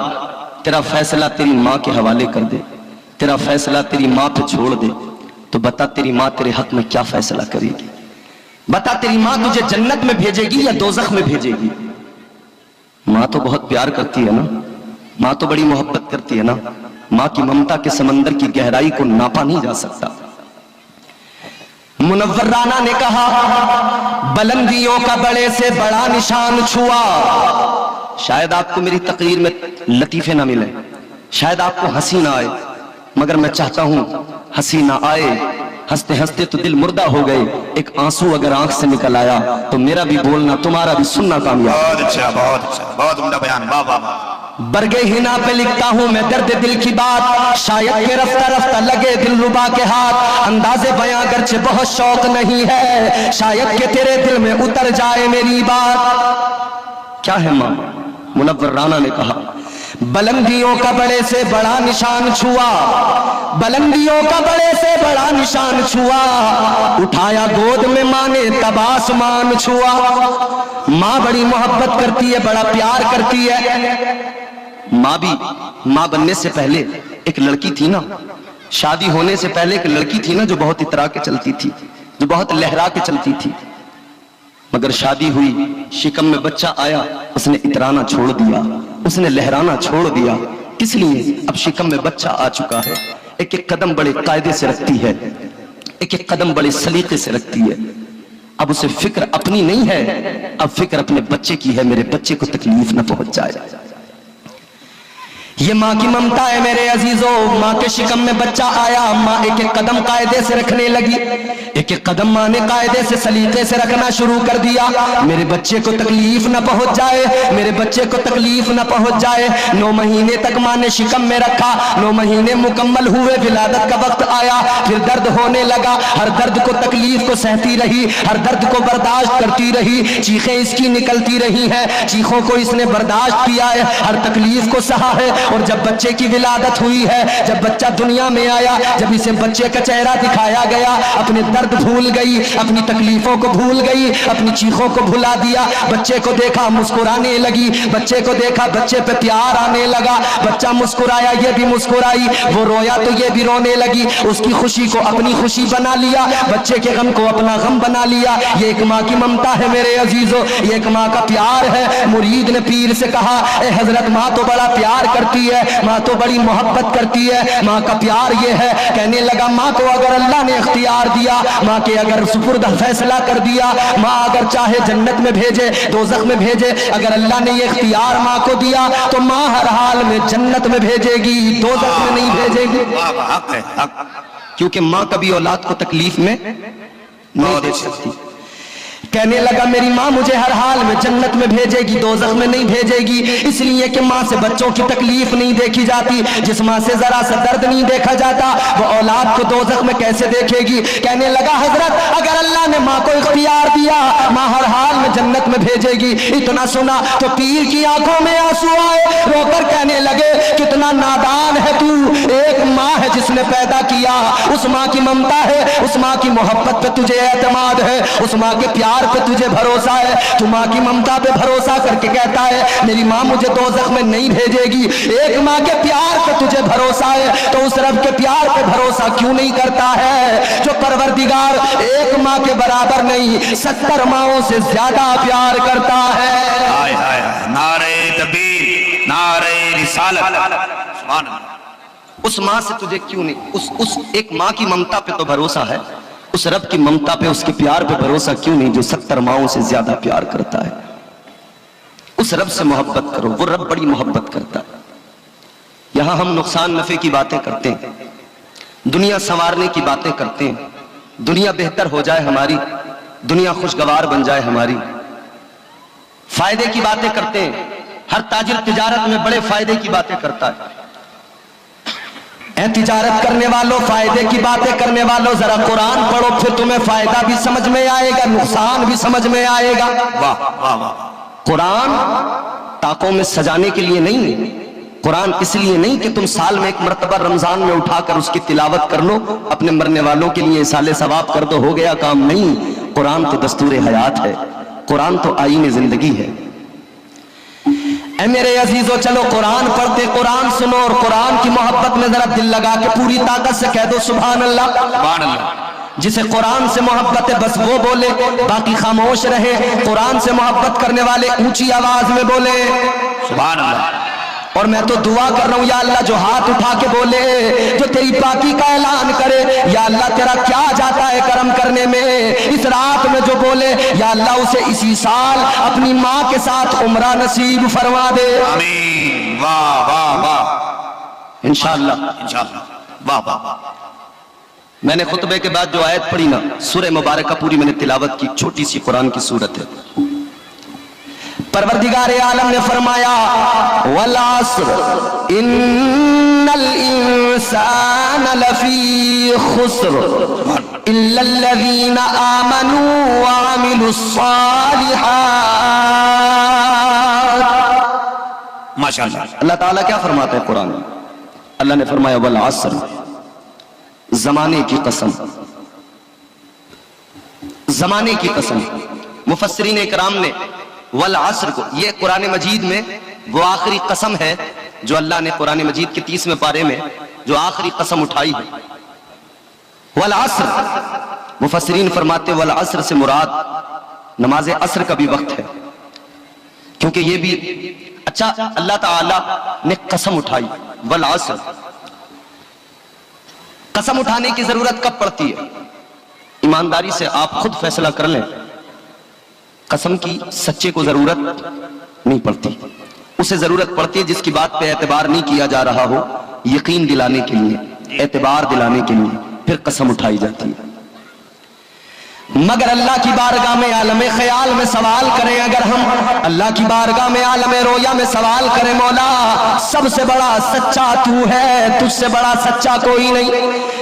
تیرا فیصلہ تیری ماں کے حوالے کر دے, تیرا فیصلہ تیری ماں پہ چھوڑ دے, تو بتا تیری ماں تیرے حق میں کیا فیصلہ کرے گی؟ بتا تیری ماں تجھے جنت میں بھیجے گی یا دوزخ میں بھیجے گی؟ ماں تو بہت پیار کرتی ہے نا, ماں تو بڑی محبت کرتی ہے نا. ماں کی ممتا کے سمندر کی گہرائی کو ناپا نہیں جا سکتا. منور رانا نے کہا بلندیوں کا بڑے سے بڑا نشان چھوا. شاید آپ کو میری تقریر میں لطیفے نہ ملے, شاید آپ کو ہنسی نہ آئے, مگر میں چاہتا ہوں ہنسی نہ آئے. ہنستے ہنستے تو دل مردہ ہو گئے, ایک آنسو اگر آنکھ سے نکل آیا تو میرا بھی بولنا تمہارا بھی سننا کامیاب. بہت اچھا بہت اچھا, بہت عمدہ بیان, واہ واہ واہ. برگے ہنا پہ لکھتا ہوں میں درد دل کی بات, شاید کہ رفتہ رفتہ لگے دل ربا کے ہاتھ. انداز بیاں گرچہ بہت شوق نہیں ہے, شاید کہ تیرے دل میں اتر جائے میری بات. کیا ہے ماں؟ منور رانا نے کہا بلندیوں کا بڑے سے بڑا نشان چھوا, بلندیوں کا بڑے سے بڑا نشان چھوا, اٹھایا گود میں ماں نے تب آسمان چھوا. ماں بڑی محبت کرتی ہے, بڑا پیار کرتی ہے. ماں بھی ماں بننے سے پہلے ایک لڑکی تھی نا, شادی ہونے سے پہلے ایک لڑکی تھی نا جو بہت اترا کے چلتی تھی, جو بہت لہرا کے چلتی تھی. مگر شادی ہوئی, شکم میں بچہ آیا, اس نے اترانا چھوڑ دیا, اس نے لہرانا چھوڑ دیا. کس لیے؟ اب شکم میں بچہ آ چکا ہے. ایک ایک قدم بڑے قاعدے سے رکھتی ہے, ایک ایک قدم بڑے سلیقے سے رکھتی ہے. اب اسے فکر اپنی نہیں ہے, اب فکر اپنے بچے کی ہے, میرے بچے کو تکلیف نہ پہنچ جائے. یہ ماں کی ممتا ہے میرے عزیزوں. ماں کے شکم میں بچہ آیا, ماں ایک ایک قدم قاعدے سے رکھنے لگی, ایک ایک قدم ماں نے قاعدے سے سلیقے سے رکھنا شروع کر دیا. میرے بچے کو تکلیف نہ پہنچ جائے, میرے بچے کو تکلیف نہ پہنچ جائے. 9 مہینے تک ماں نے شکم میں رکھا, 9 مہینے مکمل ہوئے, ولادت کا وقت آیا, پھر درد ہونے لگا. ہر درد کو تکلیف کو سہتی رہی, ہر درد کو برداشت کرتی رہی. چیخیں اس کی نکلتی رہی ہیں, چیخوں کو اس نے برداشت کیا ہے, ہر تکلیف کو سہا ہے. اور جب بچے کی ولادت ہوئی ہے, جب بچہ دنیا میں آیا, جب اسے بچے کا چہرہ دکھایا گیا, اپنے درد بھول گئی, اپنی تکلیفوں کو بھول گئی, اپنی چیخوں کو بھلا دیا. بچے کو دیکھا مسکرانے لگی, بچے کو دیکھا بچے پہ پیار آنے لگا. بچہ مسکرایا, یہ بھی مسکرائی, وہ رویا تو یہ بھی رونے لگی. اس کی خوشی کو اپنی خوشی بنا لیا, بچے کے غم کو اپنا غم بنا لیا. یہ ایک ماں کی ممتا ہے میرے عزیزوں, یہ ایک ماں کا پیار ہے. مرید نے پیر سے کہا, اے حضرت ماں تو بڑا پیار کرتی ہے, ماں تو بڑی محبت کرتی ہے, ماں کا پیار یہ ہے. کہنے لگا ماں کو اگر اللہ نے اختیار دیا, ماں کے اگر سپرد فیصلہ کر دیا, ماں اگر چاہے جنت میں بھیجے دوزخ میں بھیجے, اگر اللہ نے یہ اختیار ماں کو دیا تو ماں ہر حال میں جنت میں بھیجے گی, دوزخ میں نہیں بھیجے گی. حق ہے حق. کیونکہ ماں کبھی اولاد کو تکلیف میں نہیں دے سکتی. کہنے لگا میری ماں مجھے ہر حال میں جنت میں بھیجے گی, دوزخ میں نہیں بھیجے گی, اس لیے کہ ماں سے بچوں کی تکلیف نہیں دیکھی جاتی. جس ماں سے ذرا سا درد نہیں دیکھا جاتا, وہ اولاد کو دوزخ میں کیسے دیکھے گی. کہنے لگا حضرت اگر اللہ نے ماں کو اختیار دیا, ماں ہر حال میں جنت میں بھیجے گی. اتنا سنا تو پیر کی آنکھوں میں آنسو آئے, رو کر کہنے لگے کتنا نادان ہے تو, ایک ماں ہے جس نے پیدا کیا, اس ماں کی ممتا ہے, اس ماں کی محبت پہ تجھے اعتماد ہے, اس ماں کے پیار پہ تجھے بھروسہ ہے. تو ماں کی ممتا پہ بھروسہ کر کے کہتا ہے میری ماں مجھے دوزخ میں نہیں بھیجے گی. ایک ماں کے پیار پہ تجھے بھروسہ ہے, تو اس رب کے پیار پہ بھروسہ کیوں نہیں کرتا ہے جو پروردگار ایک ماں کے برابر نہیں 70 ماؤں سے زیادہ پیار کرتا ہے. ہائے ہائے ہائے, نعرہ تکبیر, نعرہ رسالت, سبحان اللہ. اس ماں سے تجھے کیوں نہیں, اس ایک ماں کی ممتا پہ تو بھروسہ ہے, اس رب کی ممتا پہ, اس کے پیار پہ بھروسہ کیوں نہیں جو 70 ماؤں سے زیادہ پیار کرتا ہے. اس رب سے محبت کرو، وہ رب بڑی محبت کرتا ہے۔ یہاں ہم نقصان نفع کی باتیں کرتے ہیں، دنیا سنوارنے کی باتیں کرتے ہیں، دنیا بہتر ہو جائے ہماری، دنیا خوشگوار بن جائے ہماری، فائدے کی باتیں کرتے ہیں۔ ہر تاجر تجارت میں بڑے فائدے کی باتیں کرتا ہے۔ اے تجارت کرنے والوں، فائدے کی باتیں کرنے والوں، ذرا قرآن پڑھو، پھر تمہیں فائدہ بھی سمجھ میں آئے گا، نقصان بھی سمجھ میں آئے گا۔ واہ واہ واہ! قرآن طاقوں میں سجانے کے لیے نہیں، قرآن اس لیے نہیں کہ تم سال میں ایک مرتبہ رمضان میں اٹھا کر اس کی تلاوت کر لو، اپنے مرنے والوں کے لیے اصالہ ثواب کر دو، ہو گیا کام، نہیں۔ قرآن تو دستور حیات ہے، قرآن تو آئین زندگی ہے۔ اے میرے عزیزو، چلو قرآن پڑھتے، قرآن سنو، اور قرآن کی محبت میں ذرا دل لگا کے پوری طاقت سے کہہ دو سبحان اللہ۔ سبحان اللہ۔ جسے قرآن سے محبت ہے بس وہ بولے، باقی خاموش رہے۔ قرآن سے محبت کرنے والے اونچی آواز میں بولے سبحان اللہ۔ اور میں تو دعا کر رہا ہوں یا اللہ جو ہاتھ اٹھا کے بولے، جو تیری پاکی کا اعلان کرے، یا اللہ تیرا کیا جاتا ہے کرم کرنے میں، اس رات میں جو بولے یا اللہ اسے اسی سال اپنی ماں کے ساتھ عمرہ نصیب فرما دے، آمین۔ واہ واہ واہ! انشاءاللہ۔ انشاءاللہ۔ واہ واہ واہ! میں نے خطبے کے بعد جو آیت پڑھی نا، سورہ مبارکہ پوری میں نے تلاوت کی، چھوٹی سی قرآن کی سورت ہے۔ پروردگار عالم نے فرمایا والعصر ان الانسان لفی خسر الا الذین آمنوا وعملوا الصالحات۔ ماشاءاللہ۔ اللہ تعالیٰ کیا فرماتا ہے قرآن میں؟ اللہ نے فرمایا والعصر، زمانے کی قسم، زمانے کی قسم۔ مفسرین اکرام نے والعصر کو، یہ قرآن مجید میں وہ آخری قسم ہے جو اللہ نے قرآن مجید کے 30ویں پارے میں جو آخری قسم اٹھائی ہے۔ والعصر، مفسرین فرماتے والعصر سے مراد نماز عصر کا بھی وقت ہے، کیونکہ یہ بھی اچھا اللہ تعالی نے قسم اٹھائی والعصر۔ قسم اٹھانے کی ضرورت کب پڑتی ہے؟ ایمانداری سے آپ خود فیصلہ کر لیں، قسم کی سچے کو ضرورت نہیں پڑتی، اسے ضرورت پڑتی ہے جس کی بات پہ اعتبار نہیں کیا جا رہا ہو، یقین دلانے کے لیے، اعتبار دلانے کے لیے پھر قسم اٹھائی جاتی ہے۔ مگر اللہ کی بارگاہ میں عالم خیال میں سوال کریں، اگر ہم اللہ کی بارگاہ میں عالم رویا میں سوال کریں، مولا سب سے بڑا سچا تو ہے، تجھ سے بڑا سچا کوئی نہیں،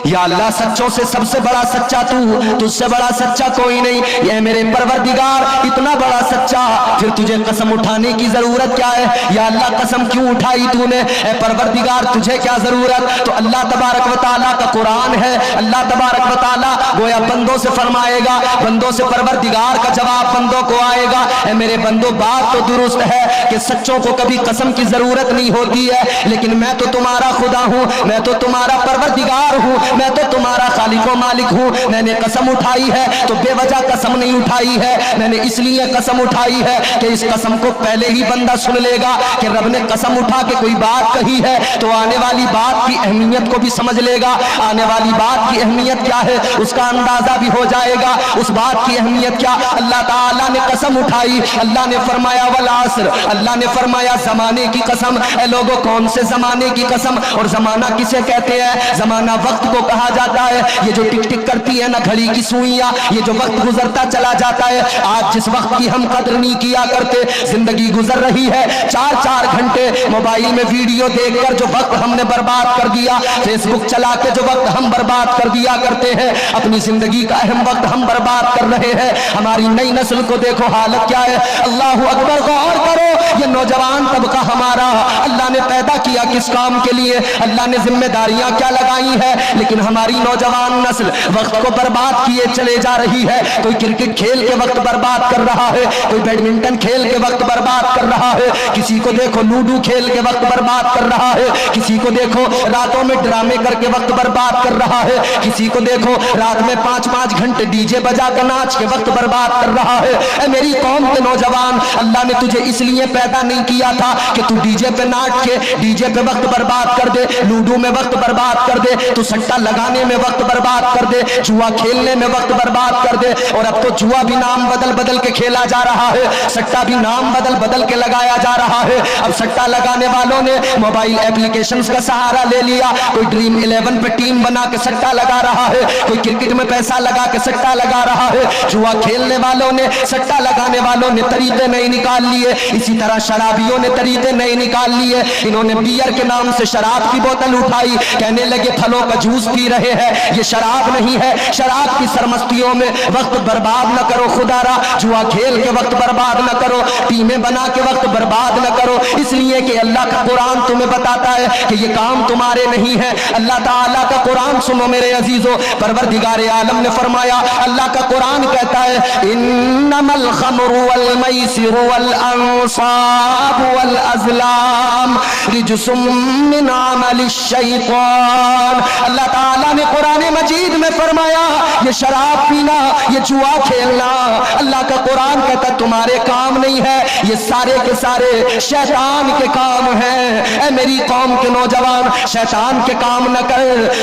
یا اللہ سچوں سے سب سے بڑا سچا تو، تجھ سے بڑا سچا کوئی نہیں، یہ میرے پروردگار اتنا بڑا سچا، پھر تجھے قسم اٹھانے کی ضرورت کیا ہے؟ یا اللہ قسم کیوں اٹھائی تو نے؟ اے پروردگار تجھے کیا ضرورت؟ تو اللہ تبارک و تعالیٰ کا قرآن ہے، اللہ تبارک و تعالیٰ گویا بندوں سے فرمائے گا، بندوں سے پروردگار کا جواب بندوں کو آئے گا، اے میرے بندوں بات تو درست ہے کہ سچوں کو کبھی قسم کی ضرورت نہیں ہوتی ہے، لیکن میں تو تمہارا خدا ہوں، میں تو تمہارا پروردگار ہوں، میں تو تمہارا خالق و مالک ہوں۔ میں نے قسم اٹھائی ہے تو بے وجہ قسم نہیں اٹھائی ہے، میں نے اس لیے قسم اٹھائی ہے کہ اس قسم کو پہلے ہی بندہ سن لے گا کہ رب نے قسم اٹھا کے کوئی بات کہی ہے تو آنے والی بات کی اہمیت کو بھی سمجھ لے گا، آنے والی بات کی اہمیت کیا ہے اس کا اندازہ بھی ہو جائے گا، اس بات کی اہمیت کیا؟ اللہ تعالیٰ نے قسم اٹھائی، اللہ نے فرمایا والعصر، اللہ نے فرمایا زمانے کی قسم۔ اے لوگوں کون سے زمانے کی قسم؟ اور زمانہ کسے کہتے ہیں؟ زمانہ وقت کو کہا جاتا ہے، یہ جو ٹک ٹک کرتی ہے نا گھڑی کی سوئیاں، یہ جو وقت گزرتا چلا جاتا ہے، آج جس وقت کی ہم قدر نہیں کیا کرتے، زندگی گزر رہی ہے 4-4 گھنٹے موبائل میں ویڈیو دیکھ کر جو وقت ہم نے برباد کر دیا، فیس بک چلا کے جو وقت ہم برباد کر دیا کرتے ہیں، اپنی زندگی کا اہم وقت ہم برباد کر رہے ہیں۔ ہماری نئی نسل کو دیکھو حالت کیا ہے، اللہ اکبر، غور کرو، یہ نوجوان طبقہ ہمارا اللہ نے پیدا کیا کس کام کے لیے، اللہ نے ذمہ داریاں کیا لگائی ہیں، لیکن ہماری نوجوان نسل وقت کو برباد کیے چلے جا رہی ہے۔ کوئی کرکٹ کھیل کے وقت برباد کر رہا ہے، کوئی بیڈمنٹن کھیل کے وقت برباد کر رہا ہے، کسی کو دیکھو لوڈو کھیل کے وقت برباد کر رہا ہے، کسی کو دیکھو راتوں میں ڈرامے کر کے وقت برباد کر رہا ہے، کسی کو دیکھو رات میں 5-5 گھنٹے ڈی جے بجا کر ناچ کے وقت برباد کر رہا ہے۔ اے میری قوم کے نوجوان، اللہ نے تجھے اس لیے پیدا پیدا نہیں کیا تھا کہ تو ڈیجے پہ ناچ کے ڈیجے پہ وقت برباد کر دے, لوڈو میں وقت برباد کر دے, تو سٹا لگانے میں وقت برباد کر دے, جوا کھیلنے میں وقت برباد کر دے. اور اب تو جوا بھی نام بدل بدل کے کھیلا جا رہا ہے, سٹا بھی نام بدل بدل کے لگایا جا رہا ہے. اب سٹا لگانے والوں نے موبائل ایپلیکیشنز کا سہارا لے لیا, کوئی ڈریم 11 پہ ٹیم بنا کے سٹا لگا رہا ہے, کوئی کرکٹ میں پیسہ لگا کے سٹا لگا رہا ہے. جوا کھیلنے والوں نے, سٹا لگانے والوں نے طریقے نئے نکال لیے, اسی طرح شرابیوں نے طریقے نئے نکال لیے. انہوں نے بیئر کے نام سے شراب کی بوتل اٹھائی, کہنے لگے پھلوں کا جوس پی رہے ہیں, یہ شراب نہیں ہے. شراب کی سرمستیوں میں وقت برباد نہ کرو خدا را, جوا کھیل کے وقت برباد نہ کرو, ٹیمیں بنا کے وقت برباد نہ کرو, اس لیے کہ اللہ کا قرآن تمہیں بتاتا ہے کہ یہ کام تمہارے نہیں ہے. اللہ تعالیٰ کا قرآن سنو میرے عزیزو, پروردگار عالم نے فرمایا, اللہ کا قرآن کہتا ہے انما الخمر والمیسر والانصاب والازلام رجس من عمل الشیطان. اللہ تعالیٰ نے قرآن مجید میں فرمایا یہ شراب پینا, یہ جوا کھیلنا, اللہ کا قرآن کہتا ہے تمہارے کام نہیں ہے, یہ سارے کے سارے شیطان کے کام ہیں. اے میری قوم کے نوجوان, شیطان کے کام نہ کر,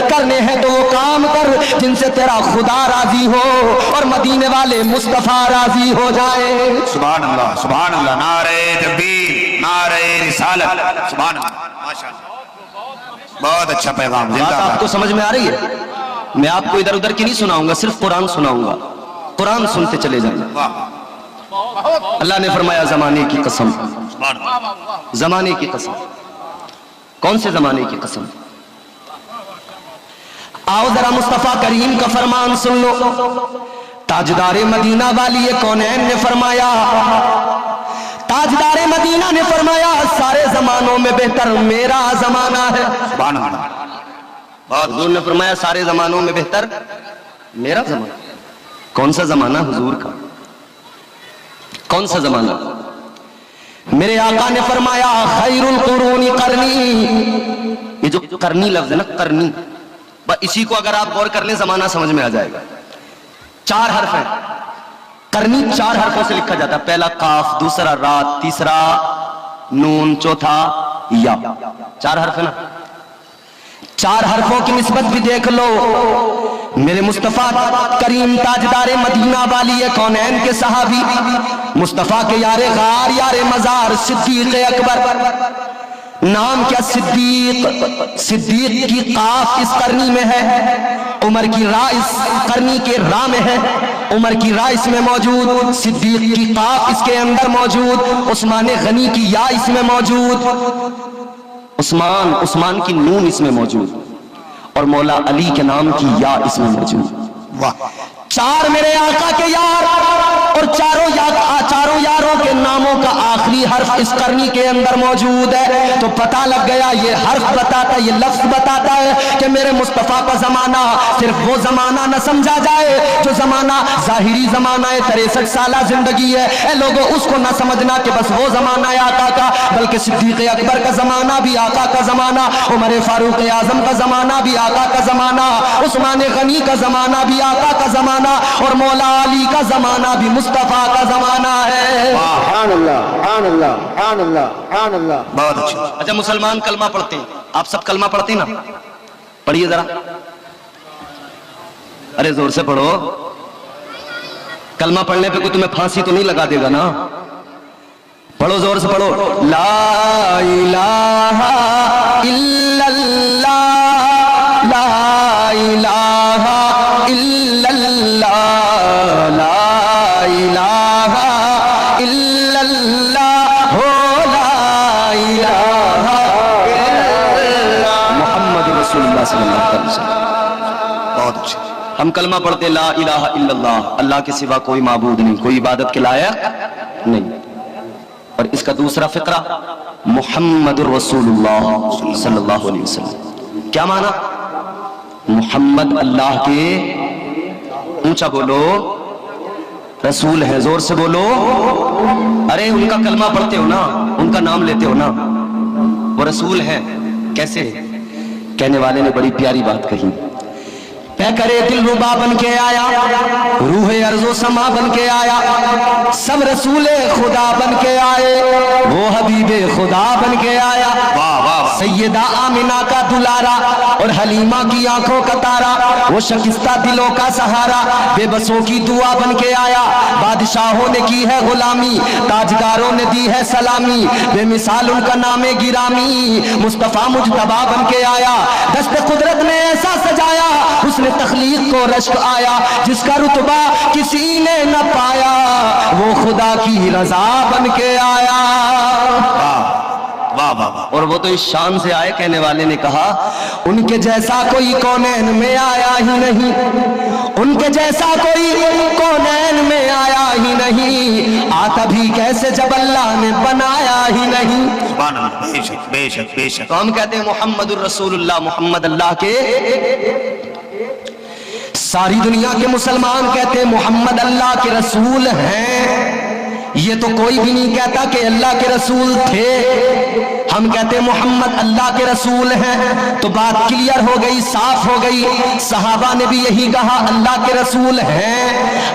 کرنے ہیں تو وہ کام کر جن سے تیرا خدا راضی ہو اور مدینے والے مصطفیٰ راضی ہو جائے. سبحان اللہ, سبحان اللہ, نعرہ تکبیر, نعرہ رسالت, سبحان اللہ, ماشاءاللہ, بہت اچھا پیغام. بات آپ کو سمجھ میں آ رہی ہے؟ میں آپ کو ادھر ادھر کی نہیں سناؤں گا, صرف قرآن سناؤں گا, قرآن سنتے چلے جائیں. اللہ نے فرمایا زمانے کی قسم, زمانے کی قسم. کون سے زمانے کی قسم؟ آؤ ذرا مصطفیٰ کریم کا فرمان سن لو. تاجدار مدینہ والی کونین نے فرمایا, تاجدار مدینہ نے فرمایا سارے زمانوں میں بہتر میرا زمانہ ہے. سبحان اللہ. حضور نے فرمایا سارے زمانوں میں بہتر میرا زمانہ. کون سا زمانہ حضور کا؟ کون سا زمانہ؟ میرے آقا نے فرمایا خیر القرون قرنی. یہ جو قرنی لفظ ہے نا, قرنی, اسی کو اگر آپ غور کر لیں زمانہ سمجھ میں آ جائے گا. 4 حرف ہیں, قرنی 4 حرفوں سے لکھا جاتا ہے. پہلا قاف, دوسرا را, تیسرا نون, چوتھا یا. 4 حرف ہے نا. 4 حرفوں کی نسبت بھی دیکھ لو. میرے مصطفیٰ کریم تاجدار مدینہ والی کونین کے صحابی, مصطفیٰ کے یار غار یار مزار صدیق اکبر. نام کیا؟ صدیق. صدیق کی قاف اس قرنی میں ہے, عمر کی را اس قرنی کے را میں ہے, عمر کی را اس میں موجود, صدیق کی قاف اس کے اندر موجود, عثمان غنی کی یا اس میں موجود, عثمان کی نون اس میں موجود, اور مولا علی کے نام کی یا اس میں موجود. 4 میرے آقا کے یار, اور چاروں یاروں کے ناموں کا آخری حرف اس قرنی کے اندر موجود ہے. تو پتہ لگ گیا, یہ حرف بتاتا ہے, یہ لفظ بتاتا ہے کہ میرے مصطفیٰ کا زمانہ صرف وہ زمانہ نہ سمجھا جائے جو زمانہ ظاہری زمانہ ہے, 63 سالہ زندگی ہے. اے لوگوں, اس کو نہ سمجھنا کہ بس وہ زمانہ ہے آقا کا, بلکہ صدیق اکبر کا زمانہ بھی آقا کا زمانہ, عمر فاروق اعظم کا زمانہ بھی آقا کا زمانہ, عثمان غنی کا زمانہ بھی آقا کا زمانہ, اور مولا علی کا زمانہ بھی مصطفیٰ کا زمانہ ہے. سبحان اللہ, سبحان اللہ, سبحان اللہ, سبحان اللہ. بہت اچھا. اچھا مسلمان کلمہ پڑھتے ہیں, آپ سب کلمہ پڑھتے ہیں نا؟ پڑھیے ذرا, ارے زور سے پڑھو. کلمہ پڑھنے پہ کوئی تمہیں پھانسی تو نہیں لگا دے گا نا؟ پڑھو, زور سے پڑھو. لا الہ الا اللہ, لا الہ الا اللہ, لا الہ الا اللہ, لا الہ الا محمد رسول اللہ صلی اللہ علیہ وسلم. بہت اچھا. ہم کلمہ پڑھتے لا الہ الا اللہ, اللہ کے سوا کوئی معبود نہیں, کوئی عبادت کے لائق نہیں. اور اس کا دوسرا فقرہ محمد رسول اللہ صلی اللہ علیہ وسلم. کیا معنی؟ محمد اللہ کے, اونچا بولو, رسول ہے, زور سے بولو. ارے ان کا کلمہ پڑھتے ہو نا, ان کا نام لیتے ہو نا, وہ رسول ہے. کیسے؟ کہنے والے نے بڑی پیاری بات کہی. کرے دل ربا بن کے آیا, روح ارض و سما بن کے آیا, سب رسول خدا بن کے آئے, وہ حبیب خدا بن کے آیا. سیدہ آمنہ کا دلارا اور حلیمہ کی آنکھوں کا تارا, وہ شکستہ دلوں کا سہارا, بے بسوں کی دعا بن کے آیا. بادشاہوں نے کی ہے غلامی, تاجداروں نے دی ہے سلامی, بے مثال ان کا نام گرامی, مصطفیٰ مجتبیٰ بن کے آیا. دست قدرت نے ایسا سجایا, اس نے تخلیق کو رشک آیا, جس کا رتبہ کسی نے نہ پایا, وہ خدا کی رضا بن کے آیا. اور وہ تو اس شان سے آئے, کہنے والے نے کہا ان کے جیسا کوئی کونین میں آیا ہی نہیں, ان کے جیسا کوئی کونین میں آیا ہی نہیں, آتا بھی کیسے جب اللہ نے بنایا ہی نہیں. سبحان اللہ, بے شک بے شک بے شک. تو ہم کہتے ہیں محمد الرسول اللہ, محمد اللہ کے, ساری دنیا کے مسلمان کہتے ہیں محمد اللہ کے رسول ہیں. یہ تو کوئی بھی نہیں کہتا کہ اللہ کے رسول تھے, ہم کہتے ہیں محمد اللہ کے رسول ہیں. تو بات کلیئر ہو گئی, صاف ہو گئی. صحابہ نے بھی یہی کہا اللہ کے رسول ہیں,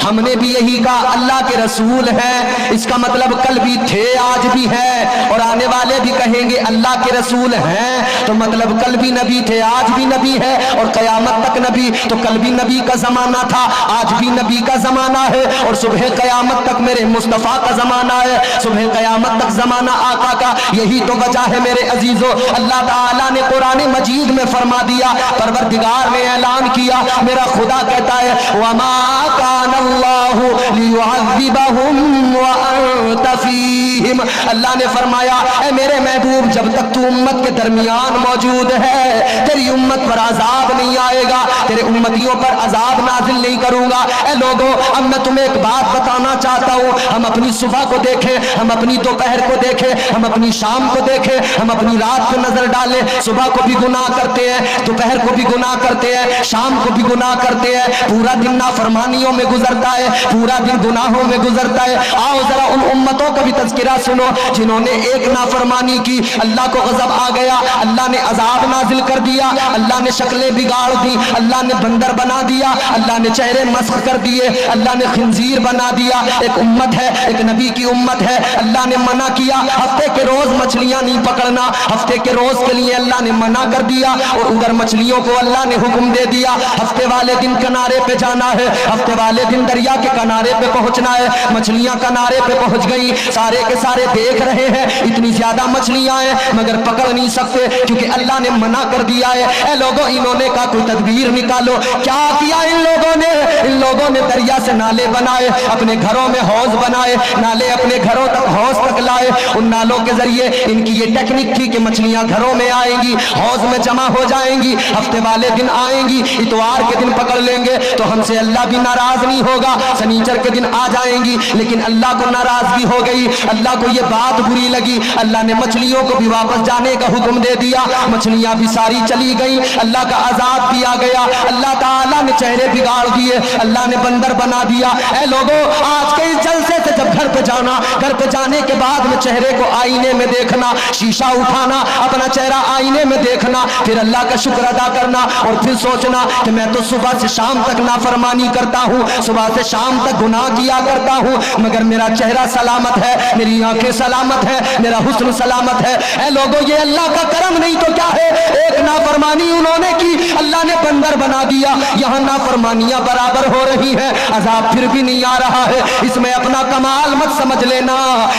ہم نے بھی یہی کہا اللہ کے رسول ہیں. اس کا مطلب کل بھی تھے, آج بھی ہے, اور آنے والے بھی کہیں گے اللہ کے رسول ہیں. تو مطلب کل بھی نبی تھے, آج بھی نبی ہے, اور قیامت تک نبی. تو کل بھی نبی کا زمانہ تھا, آج بھی نبی کا زمانہ ہے, اور صبح قیامت تک میرے مصطفیٰ کا زمانہ ہے, صبح قیامت تک زمانہ آقا کا. یہی تو وجہ ہے میرے عزیزو, اللہ تعالیٰ نے قرآن مجید میں فرما دیا, پروردگار نے اعلان کیا, میرا خدا کہتا ہے وَمَا كَانَ اللَّهُ لِيُعَذِّبَهُمْ وَأَنْتَ فِيهِمْ. اللہ نے فرمایا اے میرے محبوب, جب تک تو امت کے درمیان موجود ہے, تیری امت پر عذاب نہیں آئے گا, تیرے امتیوں پر عذاب نازل نہیں کروں گا. اے لوگوں, اب میں تمہیں ایک بات بتانا چاہتا ہوں. ہم اپنی صبح کو دیکھیں, ہم اپنی دوپہر کو دیکھیں, ہم اپنی شام کو دیکھیں, ہم اپنی رات کو نظر ڈالیں. صبح کو بھی گناہ کرتے ہیں, دوپہر کو بھی گناہ کرتے ہیں, شام کو بھی گناہ کرتے ہیں, پورا دن نافرمانیوں میں گزرتا ہے, پورا دن گناہوں میں گزرتا ہے. آؤ ذرا ان امتوں کا بھی تذکرہ سنو جنہوں نے ایک نافرمانی کی, اللہ کو غضب آ گیا, اللہ نے عذاب نازل کر دیا, اللہ نے شکلیں بگاڑ دی, اللہ نے بندر بنا دیا, اللہ نے چہرے مسخ کر دیے, اللہ نے خنزیر بنا دیا. ایک امت ہے, ایک نبی کی امت ہے, اللہ نے منع کیا ہفتے کے روز مچھلیاں نہیں پکڑنا, ہفتے کے روز کے لیے اللہ نے منع کر دیا, اور ادھر مچھلیوں کو اللہ نے حکم دے دیا ہفتے والے دن کنارے پہ جانا ہے, ہفتے والے دن دریا کے کنارے پہ پہنچنا ہے. مچھلیاں کنارے پہ پہنچ گئی, سارے کے سارے دیکھ رہے ہیں اتنی زیادہ مچھلیاں ہیں مگر پکڑ نہیں سکتے کیونکہ اللہ نے منع کر دیا ہے. اے لوگوں, انہوں نے کہا کوئی تدبیر نکالو. کیا کیا ان لوگوں نے, ان لوگوں نے دریا سے نالے بنائے, اپنے گھروں میں حوض بنائے, نالے اپنے گھروں تک حوض تک لائے. ان نالوں کے ذریعے ان کی یہ ٹیکنک تھی کہ مچھلیاں گھروں میں آئیں گی, حوض میں جمع ہو جائیں گی, ہفتے والے دن آئیں گی, اتوار کے دن پکڑ لیں گے تو ہم سے اللہ بھی ناراض نہیں ہوگا, سنیچر کے دن آ جائیں گی. لیکن اللہ کو ناراضگی ہو گئی, اللہ کو یہ بات بری لگی, اللہ نے مچھلیوں کو بھی واپس جانے کا حکم دے دیا. مچھلیاں بھی ساری چلی گئی, اللہ کا عذاب بھی آ گیا, اللہ تعالیٰ نے چہرے بگاڑ دیے, اللہ نے بندر بنا دیا. اے لوگوں, آج کے اس جلسے سے جب گھر پہ جانا, گھر پہ جانے کے بعد میں چہرے کو آئینے میں دیکھنا, شیشہ اٹھانا, اپنا چہرہ آئینے میں دیکھنا, پھر اللہ کا شکر ادا کرنا, اور پھر سوچنا کہ میں تو صبح سے شام تک نافرمانی کرتا ہوں, صبح سے شام تک گناہ کیا کرتا ہوں, مگر میرا چہرہ سلامت ہے, میری آنکھیں سلامت ہے, میرا حسن سلامت ہے. اے لوگوں, یہ اللہ کا کرم نہیں تو کیا ہے. ایک نافرمانی انہوں نے کی, اللہ نے بندر بنا دیا. یہاں نافرمانیاں برابر ہو رہی ہیں, عذاب پھر بھی نہیں آ رہا ہے. اس میں اپنا کمال مت سمجھ لینا,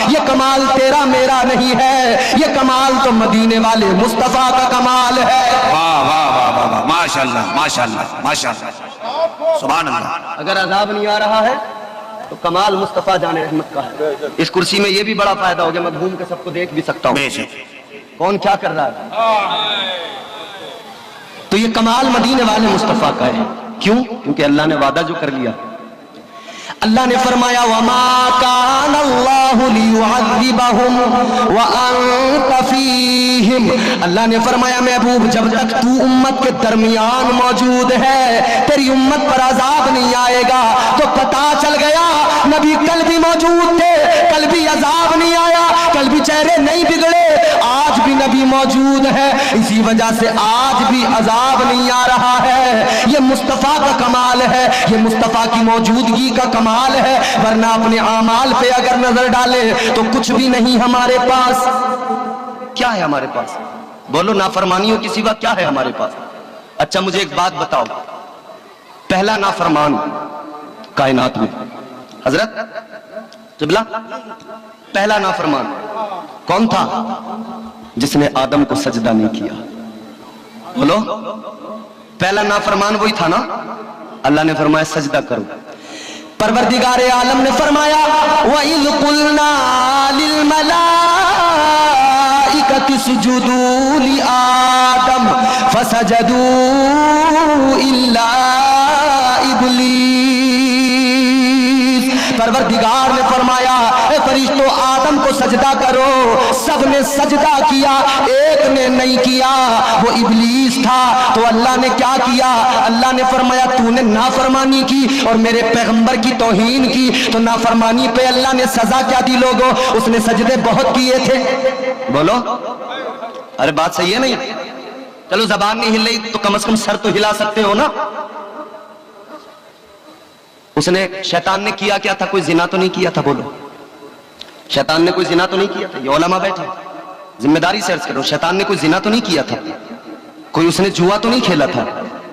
یہ کمال تیرا میرا نہیں ہے, یہ کمال تو مدینے والے مصطفیٰ کا کمال ہے. واہ واہ واہ واہ, ماشاءاللہ ماشاءاللہ ماشاءاللہ, سبحان اللہ. اگر عذاب نہیں آ رہا ہے تو کمال مصطفیٰ جان رحمت کا ہے. اس کرسی میں یہ بھی بڑا فائدہ ہو گیا, میں گھوم کے سب کو دیکھ بھی سکتا ہوں بے شک. کون کیا کر رہا ہے. تو یہ کمال مدینے والے مصطفیٰ کا ہے. کیوں؟ کیونکہ اللہ نے وعدہ جو کر لیا, اللہ نے فرمایا وَمَا كَانَ اللَّهُ لِيُعَذِّبَهُمْ وَأَنْتَ فِيهِمْ. اللہ نے فرمایا محبوب, جب تک تو امت کے درمیان موجود ہے تیری امت پر عذاب نہیں آئے گا. تو پتا چل گیا نبی کل بھی موجود تھے, کل بھی عذاب نہیں آیا, کل بھی چہرے نہیں بگڑے, آج بھی نبی موجود ہے، اسی وجہ سے آج بھی عذاب نہیں آ رہا ہے۔ یہ مصطفیٰ کا کمال ہے، یہ مصطفیٰ کی موجودگی کا کمال ہے، ورنہ اپنے اعمال پہ اگر نظر ڈالے تو کچھ بھی نہیں ہمارے پاس۔ کیا ہے ہمارے پاس؟ بولو، نافرمانیوں کی سوا کیا ہے ہمارے پاس؟ اچھا مجھے ایک بات بتاؤ، پہلا نافرمان کائنات میں حضرت قبلہ، پہلا نافرمان کون تھا؟ جس نے آدم کو سجدہ نہیں کیا۔ بولو، پہلا نافرمان وہی تھا نا؟ اللہ نے فرمایا سجدہ کرو۔ پروردگار عالم نے فرمایا وَإِذْ قُلْنَا لِلْمَلَائِكَةِ اسْجُدُوا لِآدَمَ فَسَجَدُوا إِلَّا إِبْلِيسَ۔ پروردگار نے فرمایا اے فرشتوں آدم کو سجدہ کرو، سب نے سجدہ کیا، ایک نے نہیں کیا، وہ ابلیس تھا۔ تو اللہ نے کیا کیا؟ اللہ نے فرمایا تو نے نافرمانی کی اور میرے پیغمبر کی توہین کی، تو نافرمانی پہ اللہ نے سزا کیا دی لوگوں؟ اس نے سجدے بہت کیے تھے۔ بولو، ارے بات صحیح ہے نہیں؟ چلو زبان نہیں ہل رہی تو کم از کم سر تو ہلا سکتے ہو نا۔ اس نے، شیطان نے کیا کیا تھا؟ کوئی زنا تو نہیں کیا تھا؟ بولو، شیطان نے کوئی زنا تو نہیں کیا تھا؟ یہ علماء بیٹھا، ذمہ داری سے عرض کرو، شیطان نے کوئی زنا تو نہیں کیا تھا؟ کوئی اس نے جوا تو نہیں کھیلا تھا؟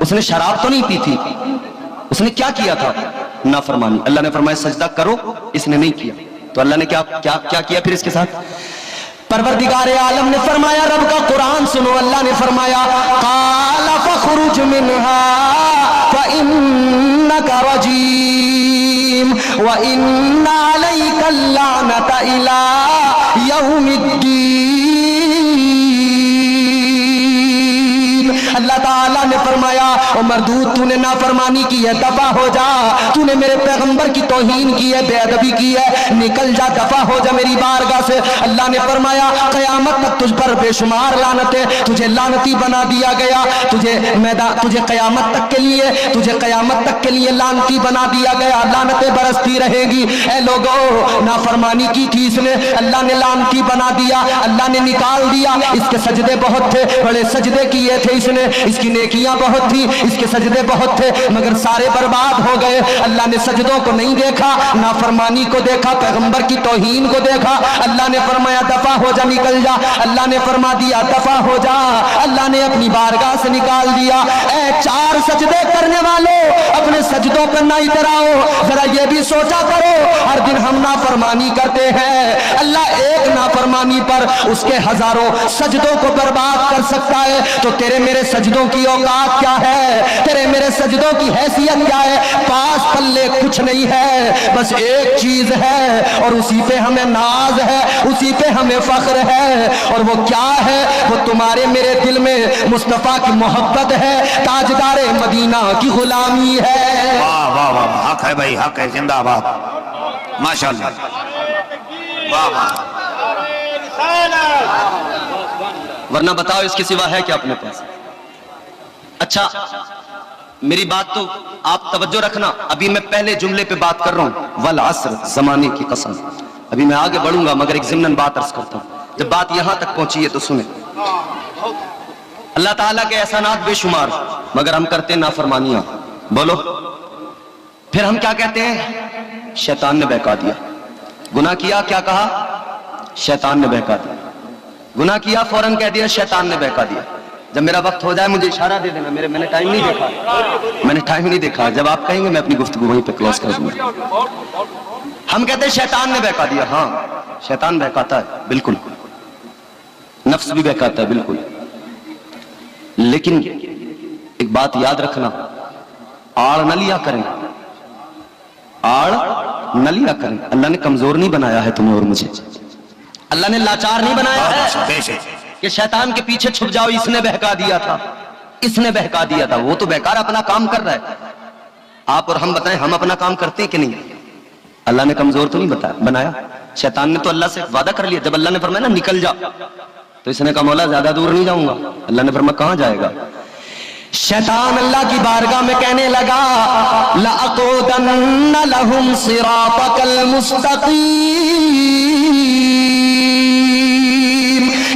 اس نے شراب تو نہیں پی تھی؟ اس نے کیا کیا تھا؟ نافرمانی۔ اللہ نے فرمایا سجدہ کرو، اس نے نہیں کیا، تو اللہ نے کیا کیا پھر اس کے ساتھ؟ پروردگار عالم نے فرمایا، رب کا قرآن سنو، اللہ نے فرمایا قال فخرج منها فإنك رجيم وإن عليك اللعنة إلى يوم الدين۔ اللہ تعالیٰ نے فرمایا او مردود تو نے نافرمانی کی ہے، دفع ہو جا، تو نے میرے پیغمبر کی توہین کی ہے، بے ادبی کی ہے، نکل جا، دفع ہو جا میری بارگاہ سے۔ اللہ نے فرمایا قیامت تک تجھ پر بے شمار لعنتیں، تجھے لعنتی بنا دیا گیا، تجھے قیامت تک کے لیے لعنتی بنا دیا گیا، لعنتیں برستی رہے گی۔ اے لوگوں، نافرمانی کی تھی اس نے، اللہ نے لعنتی بنا دیا، اللہ نے نکال دیا۔ اس کے سجدے بہت تھے، بڑے سجدے کیے تھے اس نے، اس کی نیکیاں بہت تھی، اس کے سجدے بہت تھے، مگر سارے برباد ہو گئے۔ اللہ نے سجدوں کو نہیں دیکھا، نافرمانی کو دیکھا، پیغمبر کی توہین کو دیکھا۔ اللہ نے فرمایا دفع ہو جا، نکل جا۔ اللہ نے فرما دیا دفع ہو جا، اللہ نے اپنی بارگاہ سے نکال دیا۔ اے چار سجدے کرنے والوں، اپنے سجدوں پر نہ اتراؤ، ذرا یہ بھی سوچا کرو ہر دن ہم نافرمانی کرتے ہیں، اللہ ایک نافرمانی پر اس کے ہزاروں سجدوں کو برباد کر سکتا ہے، تو تیرے میرے سجدوں کی اوقات کیا ہے؟ تیرے میرے سجدوں کی حیثیت کیا ہے؟ پاس پلے کچھ نہیں ہے، بس ایک چیز ہے اور اسی پہ ہمیں ناز ہے، اسی پہ ہمیں فخر ہے، اور وہ کیا ہے؟ وہ تمہارے میرے دل میں مصطفیٰ کی محبت ہے، تاجدار مدینہ کی غلامی ہے۔ واہ واہ واہ، حق ہے بھائی، حق ہے، زندہ باد، ماشاءاللہ، واہ واہ۔ ورنہ بتاؤ اس کے سوا ہے کیا اپنے پاس؟ اچھا میری بات تو آپ توجہ رکھنا، ابھی میں پہلے جملے پہ بات کر رہا ہوں، والعصر، زمانے کی قسم۔ ابھی میں آگے بڑھوں گا مگر ایک ضمناً بات عرض کرتا ہوں، جب بات یہاں تک پہنچی ہے تو سنیں۔ اللہ تعالیٰ کے احسانات بے شمار، مگر ہم کرتے ہیں نافرمانیاں۔ بولو، پھر ہم کیا کہتے ہیں؟ شیطان نے بہکا دیا۔ گناہ کیا، کیا کہا؟ شیطان نے بہکا دیا۔ گناہ کیا، فوراً کہہ دیا شیطان نے بہکا دیا۔ جب میرا وقت ہو جائے مجھے اشارہ دے دینا، میں نے ٹائم نہیں دیکھا، جب آپ کہیں گے میں اپنی گفتگو وہیں پہ کلوز کر دوں گا۔ ہم کہتے ہیں شیطان نے بہکا دیا، ہاں شیطان بہکاتا ہے، بالکل، نفس بھی بہکاتا ہے، بالکل، لیکن ایک بات یاد رکھنا، آڑ نہ لیا کریں، آڑ نہ لیا کریں۔ اللہ نے کمزور نہیں بنایا ہے تمہیں اور مجھے، اللہ نے لاچار نہیں بنایا ہے کہ شیطان کے پیچھے چھپ جاؤ، اس نے بہکا دیا تھا، اس نے بہکا دیا تھا، وہ تو بیکار اپنا کام کر رہا ہے۔ آپ اور ہم بتائیں ہم اپنا کام کرتے ہیں کہ نہیں؟ اللہ نے کمزور تو نہیں بنایا، شیطان نے تو اللہ سے وعدہ کر لیا، جب اللہ نے فرمایا نا نکل جا، تو اس نے کہا مولا زیادہ دور نہیں جاؤں گا۔ اللہ نے فرمایا کہاں جائے گا؟ شیطان اللہ کی بارگاہ میں کہنے لگا لَأَقْعُدَنَّ لَهُمْ صِرَاطَكَ الْمُسْتَقِيمَ،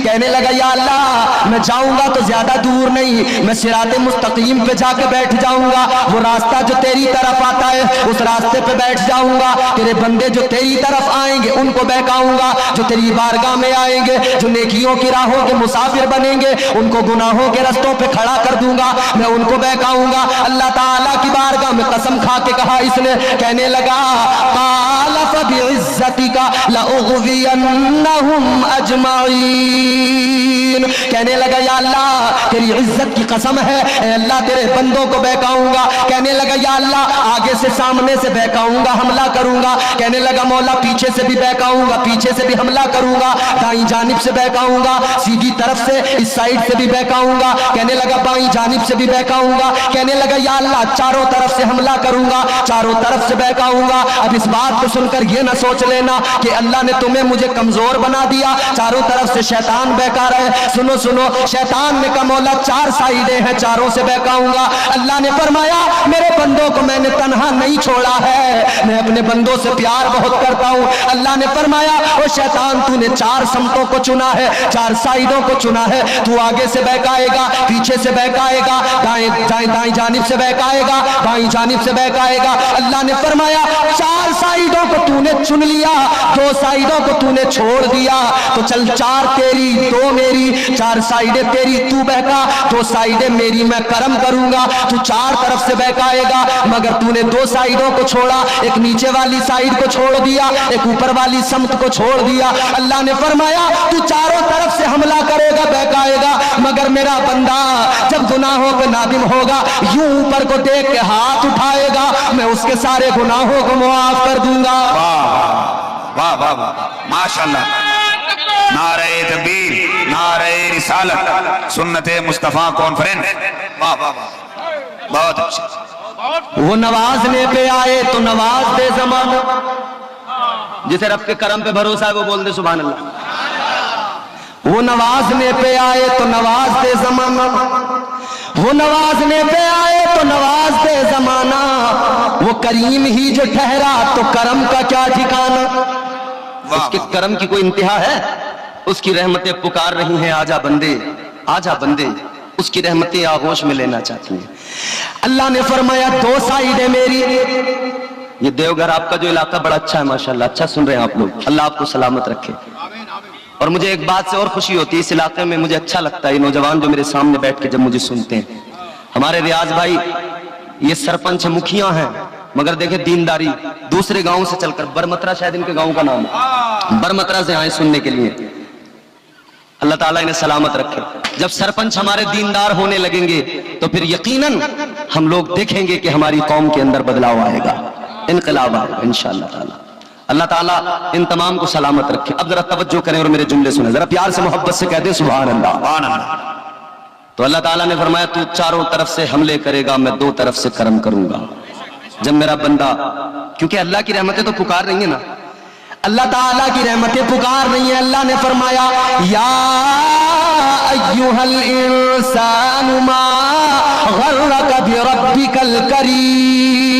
کہ کہنے لگا یا اللہ میں جاؤں گا تو زیادہ دور نہیں, میں صراط مستقیم پہ جا کے بیٹھ جاؤں گا, وہ راستہ جو تیری طرف آتا ہے اس راستے پہ بیٹھ جاؤں گا, تیرے بندے جو تیری طرف آئیں گے ان کو بہکاؤں گا, جو تیری بارگاہ میں آئیں گے جو نیکیوں کی راہوں کے مسافر بنیں گے ان کو گناہوں کے رستوں پہ کھڑا کر دوں گا, میں ان کو بہکاؤں گا. اللہ تعالیٰ کی بارگاہ میں قسم کھا کے کہا اس نے, کہنے لگا قال فبعزتک لأغوینہم اجمعین, کہنے لگا یا اللہ تیری عزت کی قسم ہے اے اللہ تیرے بندوں کو بہکاؤں گا. کہنے لگا یا اللہ آگے سے سامنے سے بہکاؤں گا, حملہ کروں گا. کہنے لگا مولا پیچھے سے بھی بہکاؤں گا, پیچھے سے بھی حملہ کروں گا, دائیں جانب سے بہکاؤں گا, سیدھی طرف سے اس سائیڈ سے بھی بہکاؤں گا. کہنے لگا بائیں جانب سے بھی بہکاؤں گا. کہنے لگا یا اللہ چاروں طرف سے حملہ کروں گا, چاروں طرف سے بہکاؤں گا. اب اس بات کو سن کر یہ نہ سوچ لینا کہ اللہ نے تمہیں مجھے کمزور بنا دیا, چاروں طرف سے شیطان بہکا رہے. سنو سنو, شیطان نے کہا مولا چار سائیڈیں ہیں, چاروں سے بہکاؤں گا. اللہ نے فرمایا میرے بندوں کو میں نے تنہا نہیں چھوڑا ہے, میں اپنے بندوں سے پیار بہت کرتا ہوں. اللہ نے فرمایا او شیطان تو نے چار سمتوں کو چنا ہے, چار سائیڈوں کو چنا ہے, تو آگے سے بہکائے گا, پیچھے سے بہکائے گا, دائیں جانب سے بہکائے گا, بائیں جانب سے بہکائے گا. اللہ نے فرمایا چار سائیڈوں کو تو نے چن لیا, دو سائیڈوں کو تو نے چھوڑ دیا, تو چل چار تیری دو میری, چار سائیڈیں تیری تو بہکا, دو سائیڈیں میری, میں کرم کروں گا, تو چار طرف سے بہکائے گا. مگر تو نے دو سائیڈوں کو چھوڑا, ایک نیچے والی سائیڈ کو چھوڑ دیا, ایک اوپر والی سمت کو چھوڑ دیا. اللہ نے فرمایا تو چاروں طرف سے حملہ کرے گا, بہکائے گا, مگر میرا بندہ جب گناہوں پہ نادم ہوگا یوں اوپر کو دیکھ کے ہاتھ اٹھائے گا, میں اس کے سارے گناہوں کو معاف کر دوں گا. واہ واہ واہ ماشاءاللہ, نعرہ تکبیر, نعرہ رسالت, سنت مصطفیٰ کانفرنس, واہ واہ واہ بہت اچھا. وہ نوازنے پہ آئے تو نواز دے زمانہ, جسے رب کے کرم پہ بھروسہ ہے وہ بول دے سبحان اللہ. وہ نوازنے پہ آئے تو نواز دے زمانہ, وہ نوازنے پہ آئے تو نواز دے زمانہ, وہ کریم ہی جو ٹھہرا تو کرم کا کیا ٹھکانہ. اس کے کرم کی کوئی انتہا ہے؟ اس کی رحمتیں پکار رہی ہیں آجا بندے, آجا بندے, اس کی رحمتیں آغوش میں لینا چاہتی ہیں. اللہ نے فرمایا دو سائیڈیں میری. یہ دیوگھر آپ کا جو علاقہ بڑا اچھا ہے ماشاءاللہ, اچھا سن رہے ہیں آپ لوگ, اللہ آپ کو سلامت رکھے. اور مجھے ایک بات سے اور خوشی ہوتی ہے, اس علاقے میں مجھے اچھا لگتا ہے یہ نوجوان جو میرے سامنے بیٹھ کے جب مجھے سنتے ہیں. ہمارے ریاض بھائی یہ سرپنچ مکھیاں ہیں, مگر دیکھیں دینداری, دوسرے گاؤں سے چل کر, برمترا شاید ان کے گاؤں کا نام ہے, برمترا سے آئے سننے کے لیے. اللہ تعالیٰ انہیں سلامت رکھے. جب سرپنچ ہمارے دیندار ہونے لگیں گے تو پھر یقیناً ہم لوگ دیکھیں گے کہ ہماری قوم کے اندر بدلاؤ آئے گا, انقلاب آئے گا انشاءاللہ تعالیٰ. اللہ تعالیٰ ان تمام کو سلامت رکھے. اب ذرا توجہ کریں اور میرے جملے سنیں, ذرا پیار سے محبت سے کہہ دیں سبحان اللہ. سبحان اللہ. تو اللہ تعالیٰ نے فرمایا تو چاروں طرف سے حملے کرے گا, میں دو طرف سے کرم کروں گا. جب میرا بندہ, کیونکہ اللہ کی رحمتیں تو پکار رہی ہیں نا, اللہ تعالیٰ کی رحمتیں پکار رہی ہیں. اللہ نے فرمایا یا ایھا الانسان ما غرک بربک الکریم.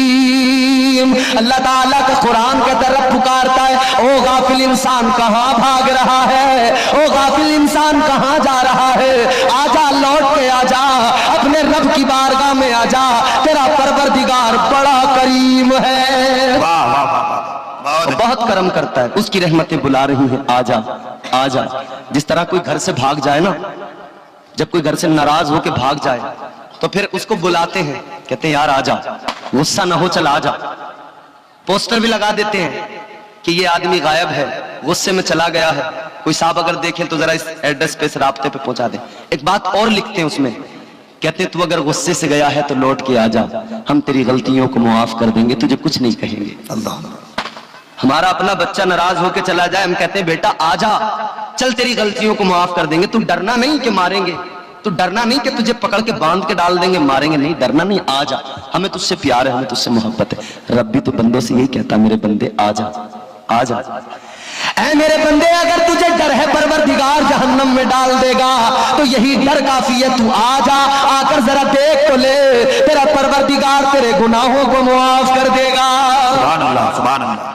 اللہ تعالیٰ کا قرآن کے طرف پکارتا ہے, او غافل انسان کہاں بھاگ رہا ہے, او غافل انسان کہاں جا رہا ہے, آجا لوٹ کے آجا, اپنے رب کی بارگاہ میں آجا, تیرا پروردگار بڑا کریم ہے, بہت کرم کرتا ہے, اس کی رحمتیں بلا رہی ہیں آجا آجا. جس طرح کوئی گھر سے بھاگ جائے نا, جب کوئی گھر سے ناراض ہو کے بھاگ جائے تو پھر اس کو بلاتے ہیں, کہتے ہیں یار آجا, غصہ نہ ہو چل آجا. پوسٹر بھی لگا دیتے ہیں کہ یہ آدمی غائب ہے, غصے میں چلا گیا ہے, کوئی صاحب اگر دیکھیں تو ذرا اس ایڈریس پہ, اس رابطے پہ پہنچا دیں. ایک بات اور لکھتے ہیں اس میں, کہتے ہیں تو اگر غصے سے گیا ہے تو لوٹ کے آجا, ہم تیری غلطیوں کو معاف کر دیں گے, تجھے کچھ نہیں کہیں گے. اللہ. ہمارا اپنا بچہ ناراض ہو کے چلا جائے, ہم کہتے ہیں بیٹا آجا, چل تیری غلطیوں کو معاف کر دیں گے, تو ڈرنا نہیں کہ ماریں گے, تو ڈرنا نہیں کہ تجھے پکڑ کے باندھ کے ڈال دیں گے, ماریں گے نہیں, ڈرنا نہیں, آجا, ہمیں تجھ سے پیار ہے, ہمیں تجھ سے محبت ہے. رب بھی تو بندوں سے یہی کہتا, میرے بندے آجا آجا. اے میرے بندے اگر تجھے ڈر ہے پروردگار جہنم میں ڈال دے گا تو یہی ڈر کافی ہے, تو آجا, آ کر ذرا دیکھ تو لے, تیرا پروردگار تیرے گناہوں کو معاف کر دے گا. سبحان اللہ, سبحان اللہ.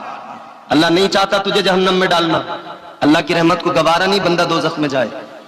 اللہ نہیں چاہتا تجھے جہنم میں ڈالنا, اللہ کی رحمت کو گوارا نہیں بندہ دوزخ میں جائے,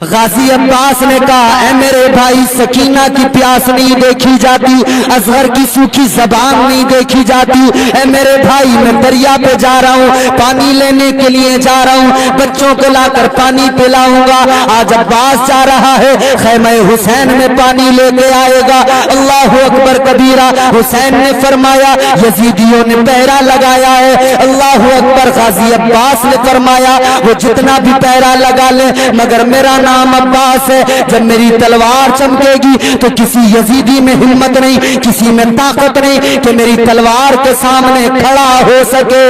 غازی عباس نے کہا اے میرے بھائی سکینہ کی پیاس نہیں دیکھی جاتی، اصغر کی سوکھی زبان نہیں دیکھی جاتی، اے میرے بھائی میں دریا پہ جا رہا ہوں، پانی لینے کے لیے جا رہا ہوں، بچوں کو لا کر پانی پلاؤں گا، آج عباس جا رہا ہے خیمہ حسین میں پانی لے کے آئے گا۔ اللہ اکبر کبیرہ، حسین نے فرمایا یزیدیوں نے پہرا لگایا ہے، اللہ اکبر، غازی عباس نے فرمایا وہ جتنا بھی پہرا لگا لے مگر میرا نام عباس ہے، جب میری تلوار چمکے گی تو کسی یزیدی میں ہمت نہیں، کسی میں طاقت نہیں کہ میری تلوار کے سامنے کھڑا ہو سکے۔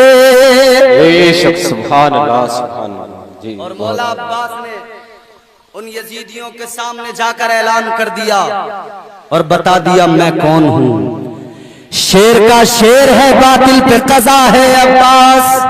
بے شک، سبحان اللہ سبحان اللہ جی۔ اور مولا عباس نے ان یزیدیوں کے سامنے جا کر اعلان کر دیا اور بتا دیا میں کون ہوں۔ شیر کا شیر ہے باطل پہ قضا ہے عباس،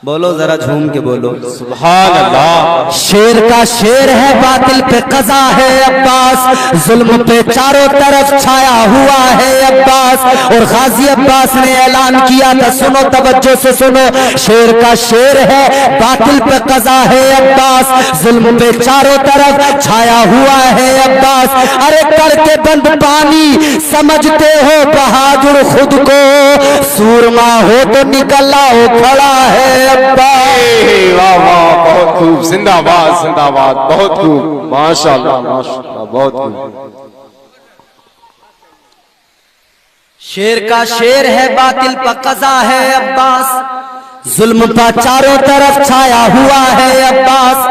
بولو ذرا جھوم کے بولو سبحان اللہ۔ شیر کا شیر ہے باطل پہ قضا ہے عباس، ظلم پہ چاروں طرف چھایا ہوا ہے عباس۔ اور غازی عباس نے اعلان کیا تھا، سنو توجہ سے سنو، شیر کا شیر ہے باطل پہ قضا ہے عباس، ظلم پہ چاروں طرف چھایا ہوا ہے عباس۔ ارے کر کے بند پانی سمجھتے ہو بہادر خود کو، سورما ہو تو نکل آؤ کھڑا ہے واہ واہ، بہت خوب، زندہ باد زندہ باد، بہت خوب، ماشاءاللہ ماشاءاللہ، بہت خوب۔ شیر کا شیر ہے باطل پہ قضا ہے عباس، ظلم پا چاروں طرف چھایا ہوا ہے عباس،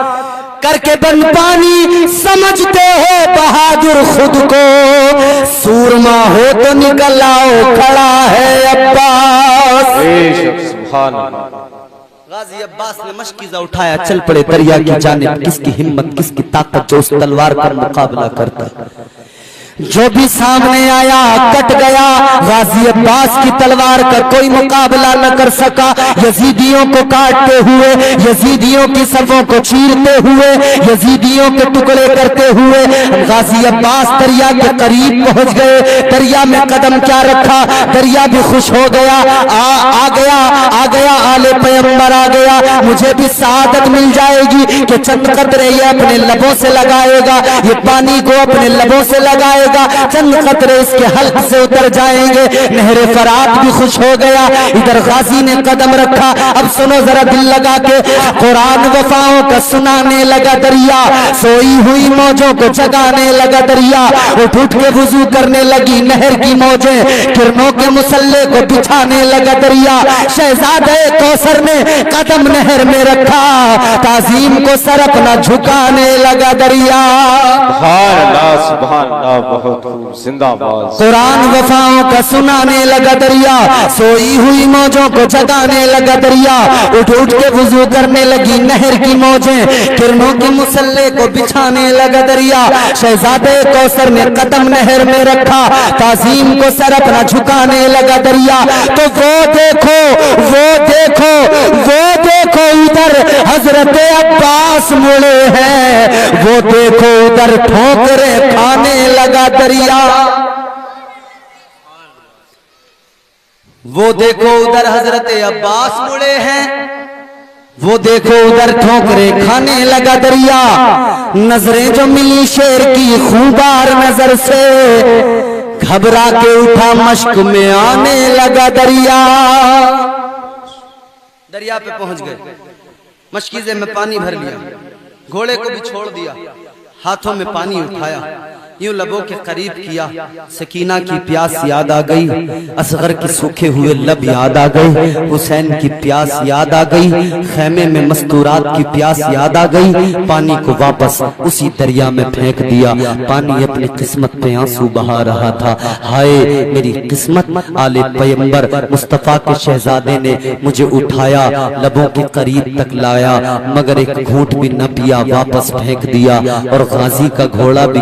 کر کے بند پانی سمجھتے ہو بہادر خود کو، سورما ہو تو نکل آؤ کھڑا ہے عباس۔ بے شک، سبحان اللہ۔ غازی عباس نے مشکیزہ اٹھایا چل پڑے دریا کی جانب، کس کی ہمت کس کی طاقت جو اس تلوار پر مقابلہ کرتا ہے، جو بھی سامنے آیا کٹ گیا۔ غازی عباس کی تلوار کا کوئی مقابلہ نہ کر سکا، یزیدیوں کو کاٹتے ہوئے، یزیدیوں کی صفوں کو چیرتے ہوئے، یزیدیوں کے ٹکڑے کرتے ہوئے غازی عباس دریا کے قریب پہنچ گئے۔ دریا میں قدم کیا رکھا، دریا بھی خوش ہو گیا، آ گیا آل پیغمبر آ گیا، مجھے بھی سعادت مل جائے گی کہ چند قطرے یہ اپنے لبوں سے لگائے گا، یہ پانی کو اپنے لبوں سے لگائے گا، چند قطرے اس کے حلق سے اتر جائیں گے۔ نہر فرات بھی خوش ہو گیا، ادھر غازی نے قدم رکھا۔ اب سنو ذرا دل لگا کے، قرآن وفاؤں کا سنانے لگا دریا، سوئی ہوئی موجوں کو جگانے لگا دریا، اٹھ اٹھ کے وضو کرنے لگی نہر کی موجیں، کرنوں کے مسلح کو بچھانے لگا دریا۔ شہزادے کوثر نے قدم نہر میں رکھا، تعظیم کو سر اپنا جھکانے لگا دریا۔ سبحان اللہ سبحان اللہ، بہت خوب، زندہ باد۔ قرآن وفاؤں کا سنانے لگا دریا، سوئی ہوئی موجوں کو جگانے لگا دریا، اٹھ اٹھ کے وضو کرنے لگی نہر کی موجیں، کرنوں کے مسلح کو بچھانے لگا دریا۔ شہزادے کوثر نے قدم نہر میں رکھا، تعظیم کو سر اپنا جھکانے لگا دریا۔ تو وہ دیکھو ادھر حضرت عباس مڑے ہیں، وہ دیکھو ادھر ٹھوکریں کھانے لگا دریا۔ وہ دیکھو ادھر حضرت عباس مڑے ہیں، وہ دیکھو ادھر ٹھوکریں کھانے لگا دریا۔ نظریں جو ملی شیر کی خوبار نظر سے، گھبرا کے اٹھا مشک میں آنے لگا دریا۔ دریا پہ پہنچ گئے، مشکیزے میں پانی بھر لیا، گھوڑے کو بھی چھوڑ دیا، ہاتھوں میں پانی اٹھایا، یوں لبوں کے قریب کیا۔ سکینہ کی پیاس یاد آ گئی، اصغر کے سوکھے ہوئے لب یاد آ گئی، حسین کی پیاس یاد آ گئی، خیمے میں مستورات کی پیاس یاد آ گئی۔ پانی کو واپس اسی دریا میں پھینک دیا۔ پانی اپنی قسمت پہ آنسو بہا رہا تھا، ہائے میری قسمت، آل پیغمبر مصطفیٰ کے شہزادے نے مجھے اٹھایا، لبوں کے قریب تک لایا، مگر ایک گھونٹ بھی نہ پیا، واپس پھینک دیا۔ اور غازی کا گھوڑا بھی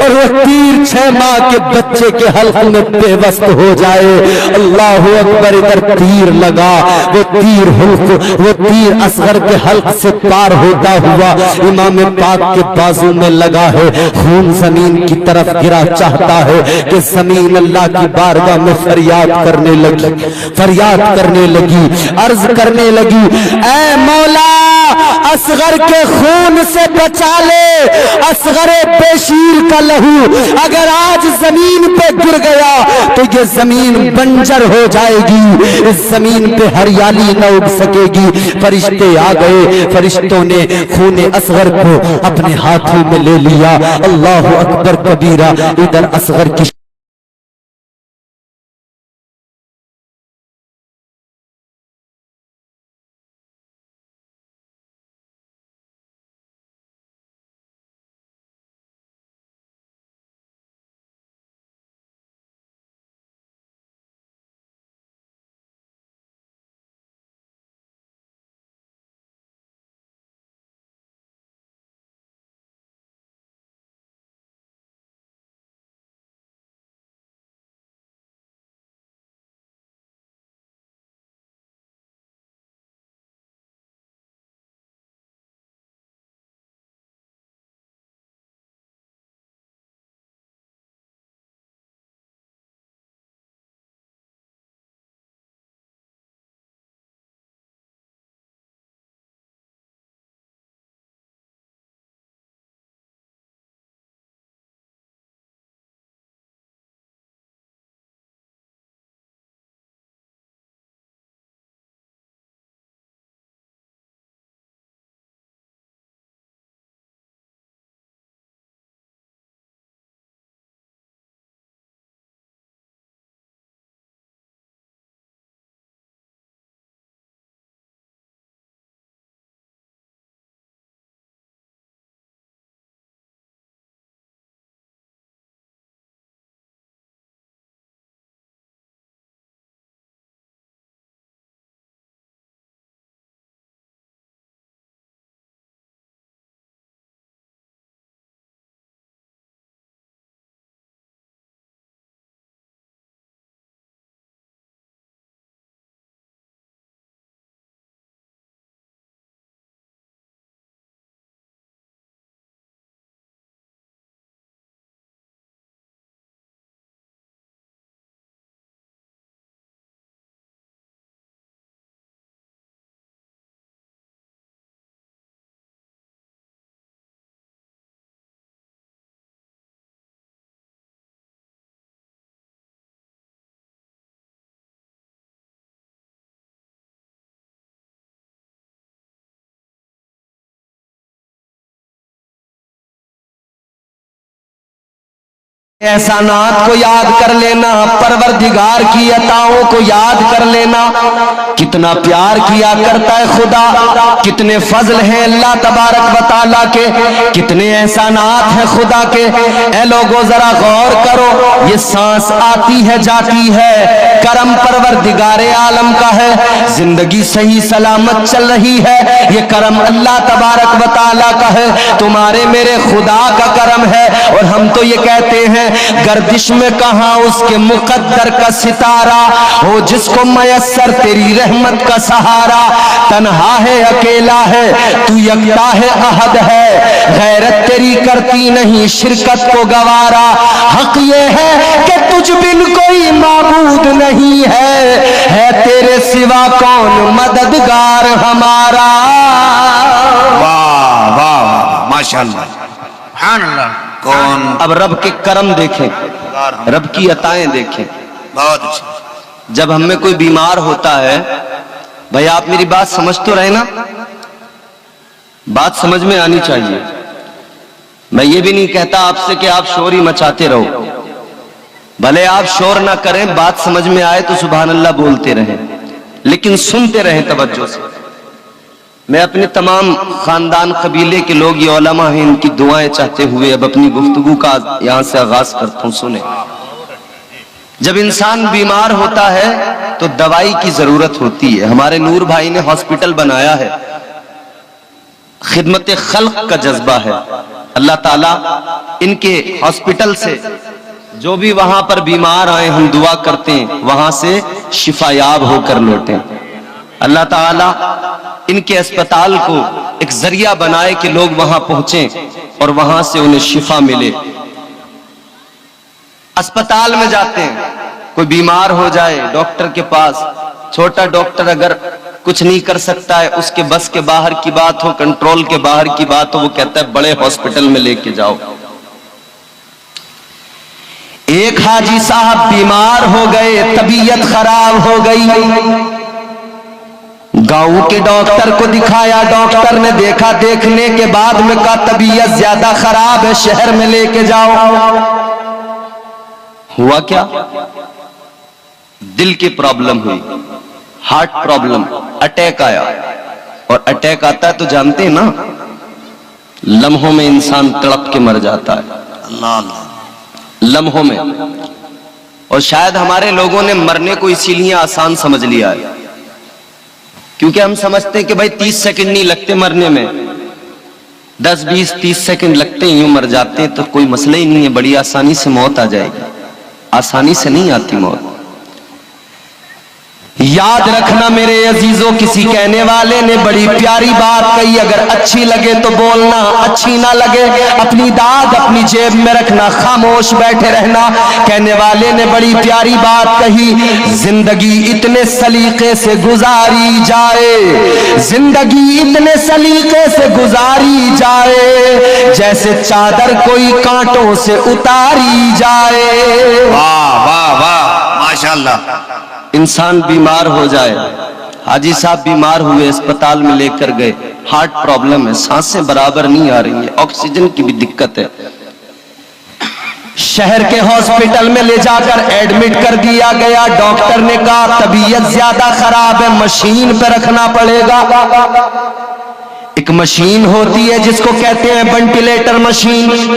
اور وہ تیر 6 ماہ کے بچے کے حلق میں پیوست ہو جائے. اللہ اکبر. ادھر تیر لگا, وہ تیر اصغر کے حلق سے پار ہوتا ہوا امام پاک کے بازو میں لگا ہے. خون زمین کی طرف گرا. چاہتا ہے کہ زمین اللہ کی بارگاہ میں فریاد کرنے لگی, عرض کرنے لگی, اے مولا اصغر کے خون سے بچا لے, اصغر بشیر کا لہو اگر آج زمین پہ گر گیا تو یہ زمین بنجر ہو جائے گی, اس زمین پہ ہریالی نہ اگ سکے گی. فرشتے آ گئے, فرشتوں نے خون اصغر کو اپنے ہاتھوں میں لے لیا. اللہ اکبر کبیرہ. ادھر اصغر کی احسانات کو یاد کر لینا, پروردگار کی عطاؤں کو یاد کر لینا. کتنا پیار کیا کرتا ہے خدا, کتنے فضل ہیں اللہ تبارک و تعالیٰ کے, کتنے احسانات ہیں خدا کے. اے لوگوں ذرا غور کرو, یہ سانس آتی ہے جاتی ہے, کرم پروردگار عالم کا ہے. زندگی صحیح سلامت چل رہی ہے, یہ کرم اللہ تبارک و تعالیٰ کا ہے, تمہارے میرے خدا کا کرم ہے. اور ہم تو یہ کہتے ہیں گردش میں کہاں اس کے مقدر کا ستارہ ہو, جس کو میسر تیری رحمت کا سہارا. تنہا ہے اکیلا ہے تو یکتا ہے احد ہے, غیرت تیری کرتی نہیں شرکت کو گوارا. حق یہ ہے کہ تجھ بن کوئی معبود نہیں ہے تیرے سوا کون مددگار ہمارا. واہ واہ ماشاءاللہ سبحان اللہ. کون اب رب کے کرم دیکھیں, رب کی عطائیں دیکھیں. بہت اچھا. جب ہم میں کوئی بیمار ہوتا ہے, بھائی آپ میری بات سمجھ تو رہے نا, بات سمجھ میں آنی چاہیے. میں یہ بھی نہیں کہتا آپ سے کہ آپ شور ہی مچاتے رہو, بھلے آپ شور نہ کریں, بات سمجھ میں آئے تو سبحان اللہ بولتے رہیں, لیکن سنتے رہیں توجہ سے. میں اپنے تمام خاندان قبیلے کے لوگ, یہ علماء ہیں, ان کی دعائیں چاہتے ہوئے اب اپنی گفتگو کا یہاں سے آغاز کرتا ہوں. سنیں, جب انسان بیمار ہوتا ہے تو دوائی کی ضرورت ہوتی ہے. ہمارے نور بھائی نے ہاسپٹل بنایا ہے, خدمت خلق کا جذبہ ہے. اللہ تعالیٰ ان کے ہاسپٹل سے جو بھی وہاں پر بیمار آئے ہم دعا کرتے ہیں وہاں سے شفا یاب ہو کر لوٹیں. اللہ تعالیٰ ان کے اسپتال کو ایک ذریعہ بنائے کہ لوگ وہاں پہنچیں اور وہاں سے انہیں شفا ملے. اسپتال میں جاتے ہیں, کوئی بیمار ہو جائے ڈاکٹر کے پاس, چھوٹا ڈاکٹر اگر کچھ نہیں کر سکتا ہے, اس کے بس کے باہر کی بات ہو, کنٹرول کے باہر کی بات ہو, وہ کہتا ہے بڑے ہاسپٹل میں لے کے جاؤ. ایک حاجی صاحب بیمار ہو گئے, طبیعت خراب ہو گئی, گاؤں کے ڈاکٹر کو دکھایا, ڈاکٹر نے دیکھا, دیکھنے کے بعد میں کہا طبیعت زیادہ خراب ہے, شہر میں لے کے جاؤ. ہوا کیا؟ دل کی پرابلم ہوئی, ہارٹ پرابلم, اٹیک آیا. اور اٹیک آتا ہے تو جانتے ہیں نا, لمحوں میں انسان تڑپ کے مر جاتا ہے, اللہ اللہ, لمحوں میں. اور شاید ہمارے لوگوں نے مرنے کو اسی لیے آسان سمجھ لیا ہے, کیونکہ ہم سمجھتے ہیں کہ بھائی 30 سیکنڈ نہیں لگتے مرنے میں, 10 20 30 سیکنڈ لگتے ہیں, یوں مر جاتے ہیں تو کوئی مسئلہ ہی نہیں ہے, بڑی آسانی سے موت آ جائے گی. آسانی سے نہیں آتی موت. یاد رکھنا میرے عزیزوں, کسی کہنے والے نے بڑی پیاری بات کہی, اگر اچھی لگے تو بولنا, اچھی نہ لگے اپنی داد اپنی جیب میں رکھنا, خاموش بیٹھے رہنا. کہنے والے نے بڑی پیاری بات کہی, زندگی اتنے سلیقے سے گزاری جائے, زندگی اتنے سلیقے سے گزاری جائے, جیسے چادر کوئی کانٹوں سے اتاری جائے. واہ واہ واہ, ماشاءاللہ. انسان بیمار ہو جائے, حاجی صاحب بیمار ہوئے, اسپتال میں لے کر گئے, ہارٹ پرابلم ہے, سانسیں برابر نہیں آ رہی ہیں, آکسیجن کی بھی دقت ہے. شہر کے ہاسپٹل میں لے جا کر ایڈمٹ کر دیا گیا. ڈاکٹر نے کہا طبیعت زیادہ خراب ہے, مشین پہ رکھنا پڑے گا. ایک مشین ہوتی ہے جس کو کہتے ہیں وینٹیلیٹر مشین.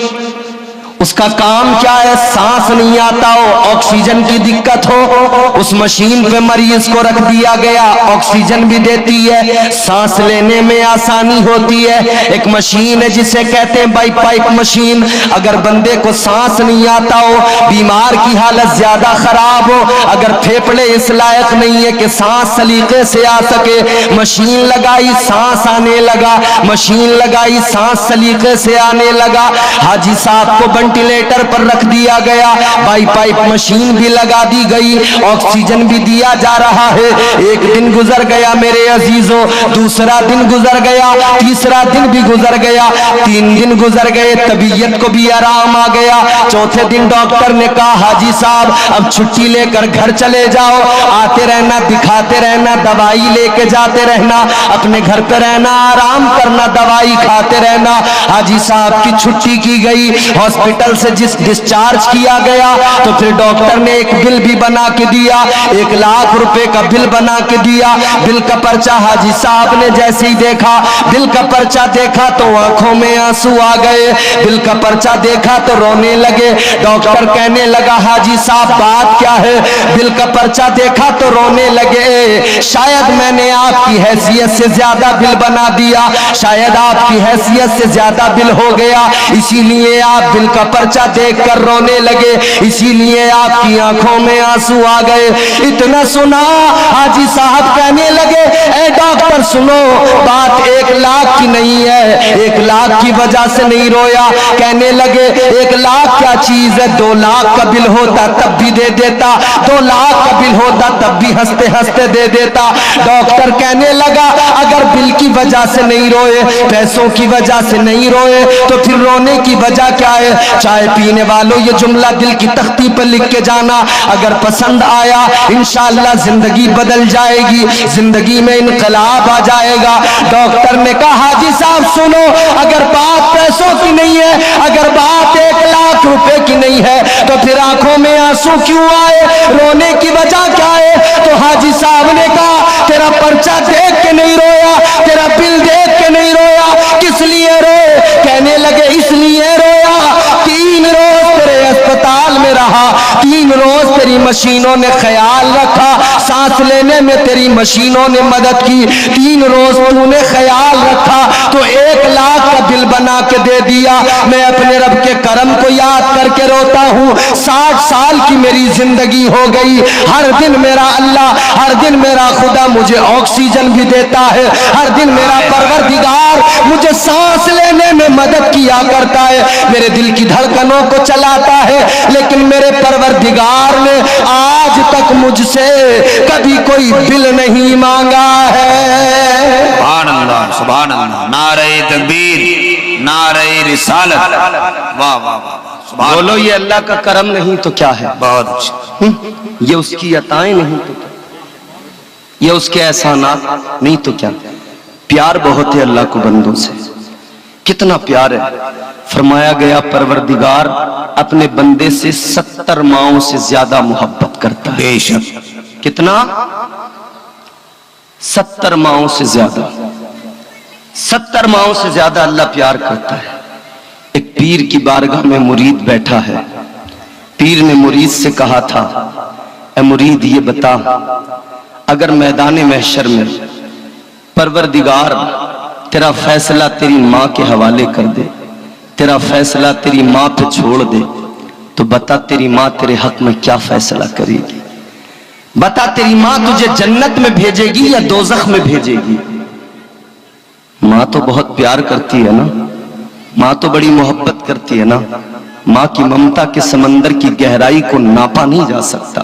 اس کا کام کیا ہے, سانس نہیں آتا ہو, آکسیجن کی دقت ہو, اس مشین پہ مریض کو رکھ دیا گیا. آکسیجن بھی دیتی ہے, سانس لینے میں آسانی ہوتی ہے. ایک مشین ہے جسے کہتے ہیں بائی پائپ مشین. اگر بندے کو سانس نہیں آتا ہو, بیمار کی حالت زیادہ خراب ہو, اگر پھیپڑے اس لائق نہیں ہے کہ سانس سلیقے سے آ سکے, مشین لگائی سانس آنے لگا, مشین لگائی سانس سلیقے سے آنے لگا. حاجی صاحب کو وینٹیلیٹر پر رکھ دیا گیا, بائی پائپ مشین بھی لگا دی گئی, آکسیجن بھی دیا جا رہا ہے. ایک دن گزر گیا میرے عزیزوں, دوسرا دن گزر گیا, تیسرا دن بھی گزر گیا, 3 دن گزر گئے, طبیعت کو بھی آرام آ گیا. چوتھے دن ڈاکٹر نے کہا حاجی صاحب اب چھٹی لے کر گھر چلے جاؤ, آتے رہنا, دکھاتے رہنا, دوائی لے کے جاتے رہنا, اپنے گھر پہ رہنا, آرام کرنا, دوائی کھاتے رہنا. حاجی صاحب کی چھٹی کی گئی, ہاسپٹل سے ڈسچارج کیا گیا, تو پھر ڈاکٹر نے ایک بل بھی بنا کے دیا, 1 لاکھ روپے کا بل بنا کے دیا. بل کا پرچہ حاجی صاحب نے جیسے ہی دیکھا, بل کا پرچہ دیکھا تو آنکھوں میں آنسو آ گئے, بل کا پرچہ دیکھا تو رونے لگے. ڈاکٹر کہنے لگا حاجی صاحب بات کیا ہے؟ بل کا پرچہ دیکھا تو رونے لگے, شاید میں نے آپ کی حیثیت سے زیادہ بل بنا دیا, شاید آپ کی حیثیت سے زیادہ بل ہو گیا, اسی لیے آپ بل کا پرچہ دیکھ کر رونے لگے, اسی لیے آپ کی آنکھوں میں آنسو آ گئے. اتنا سنا حاجی صاحب کہنے لگے اے ڈاکٹر سنو, بات 1 لاکھ کی نہیں ہے, 1 لاکھ کی وجہ سے نہیں رویا. کہنے لگے 1 لاکھ کیا چیز ہے, 2 لاکھ کا بل ہوتا تب بھی دے دیتا, 2 لاکھ کا بل ہوتا تب بھی ہنستے ہنستے دے دیتا. ڈاکٹر کہنے لگا اگر بل کی وجہ سے نہیں روئے, پیسوں کی وجہ سے نہیں روئے, تو پھر رونے کی وجہ کیا ہے؟ چائے پینے والوں یہ جملہ دل کی تختی پر لکھ کے جانا, اگر پسند آیا انشاءاللہ زندگی بدل جائے گی, زندگی میں انقلاب آ جائے گا. ڈاکٹر نے کہا حاجی صاحب سنو, اگر بات پیسوں کی نہیں ہے, اگر بات 1 لاکھ روپے کی نہیں ہے, تو پھر آنکھوں میں آنسو کیوں آئے, رونے کی وجہ کیا ہے؟ تو حاجی صاحب نے کہا تیرا پرچہ دیکھ کے نہیں رویا, تیرا بل دیکھ کے نہیں رویا, کس لیے روئے؟ کہنے لگے اس لیے رویا 3 روز تیرے اسپتال میں رہا, 3 روز تیری تیری مشینوں نے خیال رکھا، سانس لینے میں تیری مشینوں نے مدد کی، 3 روز تو نے خیال رکھا تو 1 لاکھ کا بل بنا کے دے دیا۔ میں اپنے رب کے کرم کو یاد کر کے روتا ہوں، 60 سال کی میری زندگی ہو گئی، ہر دن میرا اللہ، ہر دن میرا خدا مجھے آکسیجن بھی دیتا ہے، ہر دن میرا پروردگار مجھے سانس لینے میں مدد کیا کرتا ہے، میرے دل کی دھڑکنوں کو چلاتا ہے، لیکن میرے پروردگار نے آج تک مجھ سے کبھی کوئی بل نہیں مانگا ہے۔ سبحان اللہ سبحان اللہ، نعرہ تکبیر، نعرہ رسالت، واہ واہ واہ، سبحان بولو یہ اللہ کا کرم نہیں تو کیا ہے؟ بہت اچھا، یہ اس کی عطائیں نہیں تو کیا؟ یہ اس کے احسانات نہیں تو کیا؟ پیار بہت ہے اللہ کو بندوں سے، کتنا پیار ہے، فرمایا گیا پروردگار اپنے بندے سے 70 ماؤں سے زیادہ محبت کرتا ہے۔ بے شک، کتنا؟ 70 ماؤں سے زیادہ، 70 ماؤں سے زیادہ اللہ پیار کرتا ہے۔ ایک پیر کی بارگاہ میں مرید بیٹھا ہے، پیر نے مرید سے کہا تھا، اے مرید یہ بتا، اگر میدان محشر میں پروردگار تیرا فیصلہ تیری ماں کے حوالے کر دے، تیرا فیصلہ تیری ماں پہ چھوڑ دے، تو بتا تیری ماں تیرے حق میں کیا فیصلہ کرے گی؟ بتا تیری ماں تجھے جنت میں بھیجے گی یا دوزخ میں بھیجے گی؟ ماں تو بہت پیار کرتی ہے نا، ماں تو بڑی محبت کرتی ہے نا، ماں کی ممتا کے سمندر کی گہرائی کو ناپا نہیں جا سکتا۔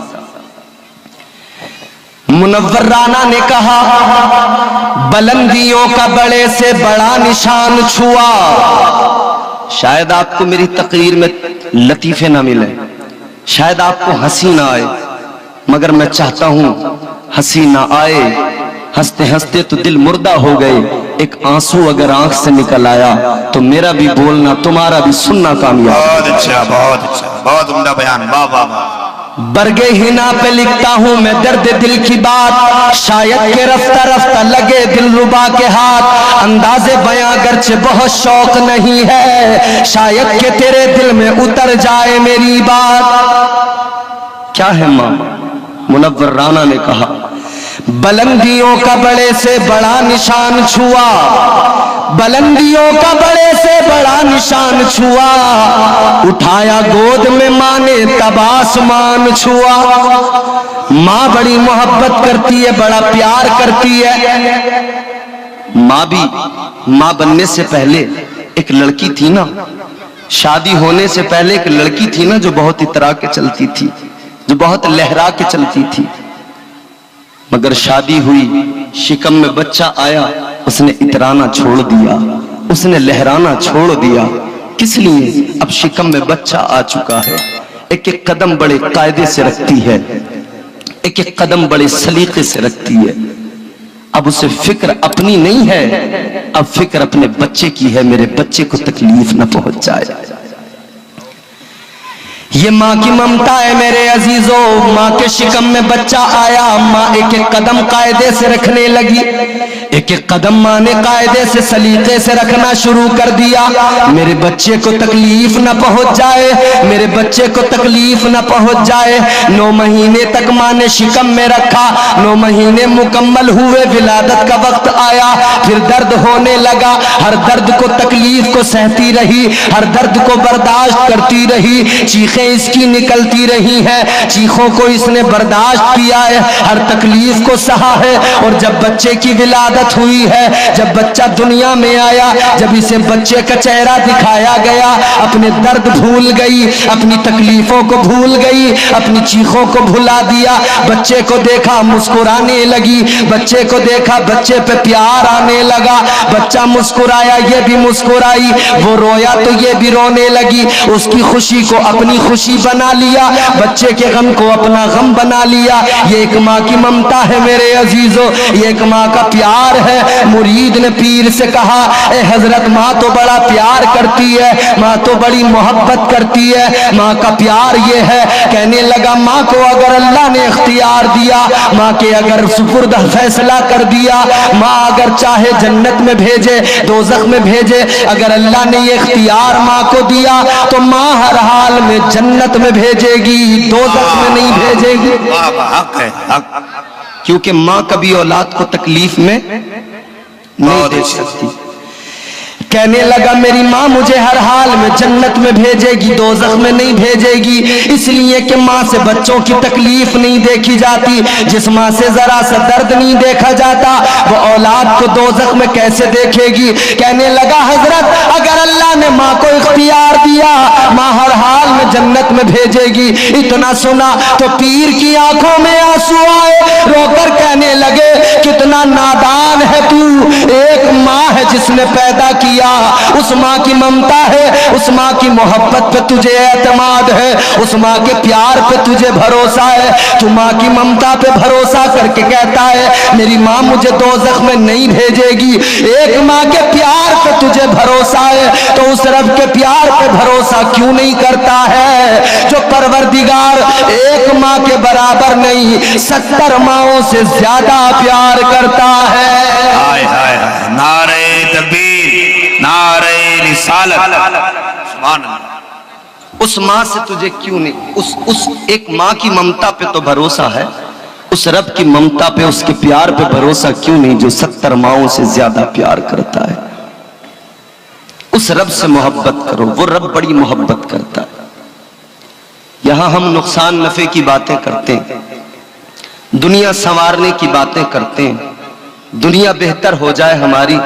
منور رانا نے کہا بلندیوں کا بڑے سے بڑا نشان چھوا۔ شاید آپ کو میری تقریر میں لطیفے نہ ملے، شاید آپ کو ہنسی نہ آئے، مگر میں چاہتا ہوں ہنسی نہ آئے، ہنستے ہنستے تو دل مردہ ہو گئے، ایک آنسو اگر آنکھ سے نکل آیا تو میرا بھی بولنا تمہارا بھی سننا کامیاب۔ بہت اچھا بہت اچھا، بہت عمدہ بیان، واہ واہ واہ۔ برگے ہنا پہ لکھتا ہوں میں درد دل کی بات، شاید کہ رفتہ رفتہ لگے دل ربا کے ہاتھ، انداز بیاں گرچہ بہت شوق نہیں ہے، شاید کہ تیرے دل میں اتر جائے میری بات۔ کیا ہے ماں؟ منور رانا نے کہا بلندیوں کا بڑے سے بڑا نشان چھوا، بلندیوں کا بڑے سے بڑا نشان چھوا، اٹھایا گود میں ماں نے تب آسمان چھوا۔ ماں بڑی محبت کرتی ہے، بڑا پیار کرتی ہے۔ ماں بھی ماں بننے سے پہلے ایک لڑکی تھی نا، شادی ہونے سے پہلے ایک لڑکی تھی نا جو بہت اترا کے چلتی تھی، جو بہت لہرا کے چلتی تھی، مگر شادی ہوئی، شکم میں بچہ آیا، اس نے اترانا چھوڑ دیا، اس نے لہرانا چھوڑ دیا۔ کس لیے؟ اب شکم میں بچہ آ چکا ہے، ایک ایک قدم بڑے قاعدے سے رکھتی ہے، ایک ایک قدم بڑے سلیقے سے رکھتی ہے۔ اب اسے فکر اپنی نہیں ہے، اب فکر اپنے بچے کی ہے، میرے بچے کو تکلیف نہ پہنچ جائے۔ یہ ماں کی ممتا ہے میرے عزیزوں، ماں کے شکم میں بچہ آیا، ماں ایک ایک قدم قاعدے سے رکھنے لگی، ایک ایک قدم ماں نے قاعدے سے سلیقے سے رکھنا شروع کر دیا، میرے بچے کو تکلیف نہ پہنچ جائے، میرے بچے کو تکلیف نہ پہنچ جائے۔ 9 مہینے تک ماں نے شکم میں رکھا، 9 مہینے مکمل ہوئے، ولادت کا وقت آیا، پھر درد ہونے لگا، ہر درد کو تکلیف کو سہتی رہی، ہر درد کو برداشت کرتی رہی، چیخیں اس کی نکلتی رہی ہیں، چیخوں کو اس نے برداشت کیا ہے، ہر تکلیف کو سہا ہے، اور جب بچے کی ولادت ہوئی ہے، جب بچہ دنیا میں آیا، جب اسے بچے کا چہرہ دکھایا گیا، اپنے درد بھول گئی، اپنی تکلیفوں کو بھول گئی، اپنی چیخوں کو بھلا دیا، بچے کو دیکھا مسکرانے لگی، بچے کو دیکھا بچے پہ پیار آنے لگا، بچہ مسکرایا یہ بھی مسکرائی، وہ رویا تو یہ بھی رونے لگی، اس کی خوشی کو اپنی خوشی بنا لیا، بچے کے غم کو اپنا غم بنا لیا۔ یہ ایک ماں کی ممتا ہے میرے عزیزوں، یہ ایک ماں کا پیار ہے. مرید نے پیر سے کہا اے حضرت ماں تو بڑا پیار کرتی ہے, ماں تو بڑی محبت کرتی ہے, ماں کا پیار یہ ہے. کہنے لگا ماں کو اگر اللہ نے اختیار دیا, ماں کے اگر سپرد فیصلہ کر دیا, ماں اگر چاہے جنت میں بھیجے دوزخ میں بھیجے, اگر اللہ نے یہ اختیار ماں کو دیا تو ماں ہر حال میں جنت میں بھیجے گی, دوزخ میں نہیں بھیجے گی. حق ہے, حق. کیونکہ ماں کبھی اولاد کو تکلیف میں نہیں دے سکتی. کہنے لگا میری ماں مجھے ہر حال میں جنت میں بھیجے گی, دوزخ میں نہیں بھیجے گی, اس لیے کہ ماں سے بچوں کی تکلیف نہیں دیکھی جاتی. جس ماں سے ذرا سا درد نہیں دیکھا جاتا وہ اولاد کو دوزخ میں کیسے دیکھے گی. کہنے لگا حضرت اگر اللہ نے ماں کو اختیار دیا ماں ہر حال میں جنت میں بھیجے گی. اتنا سنا تو پیر کی آنکھوں میں آنسو آئے, رو کر کہنے لگے کتنا نادان ہے تو, ایک ماں ہے جس نے پیدا کیا, اس ماں کی ممتا ہے, اس ماں کی محبت پہ تجھے اعتماد ہے, اس ماں کے پیار پہ تجھے بھروسہ ہے, تو ماں کی ممتا پہ بھروسہ کر کے کہتا ہے میری ماں مجھے دوزخ میں نہیں بھیجے گی. ایک ماں کے پیار پہ تجھے بھروسہ ہے تو اس رب کے پیار پہ بھروسہ کیوں نہیں کرتا ہے جو پروردگار ایک ماں کے برابر نہیں 70 ماؤں سے زیادہ پیار کرتا ہے. ہائے ہائے ہائے, نعرہ تکبیر, نعرہ رسالت, سبحان اللہ. اس ماں سے تجھے کیوں نہیں, اس ایک ماں کی ممتا پہ تو بھروسہ ہے, اس رب کی ممتا پہ اس کے پیار پہ بھروسہ کیوں نہیں جو 70 ماؤں سے زیادہ پیار کرتا ہے. اس رب سے محبت کرو, وہ رب بڑی محبت کرتا ہے. یہاں ہم نقصان نفع کی باتیں کرتے ہیں, دنیا سنوارنے کی باتیں کرتے ہیں, دنیا بہتر ہو جائے ہماری,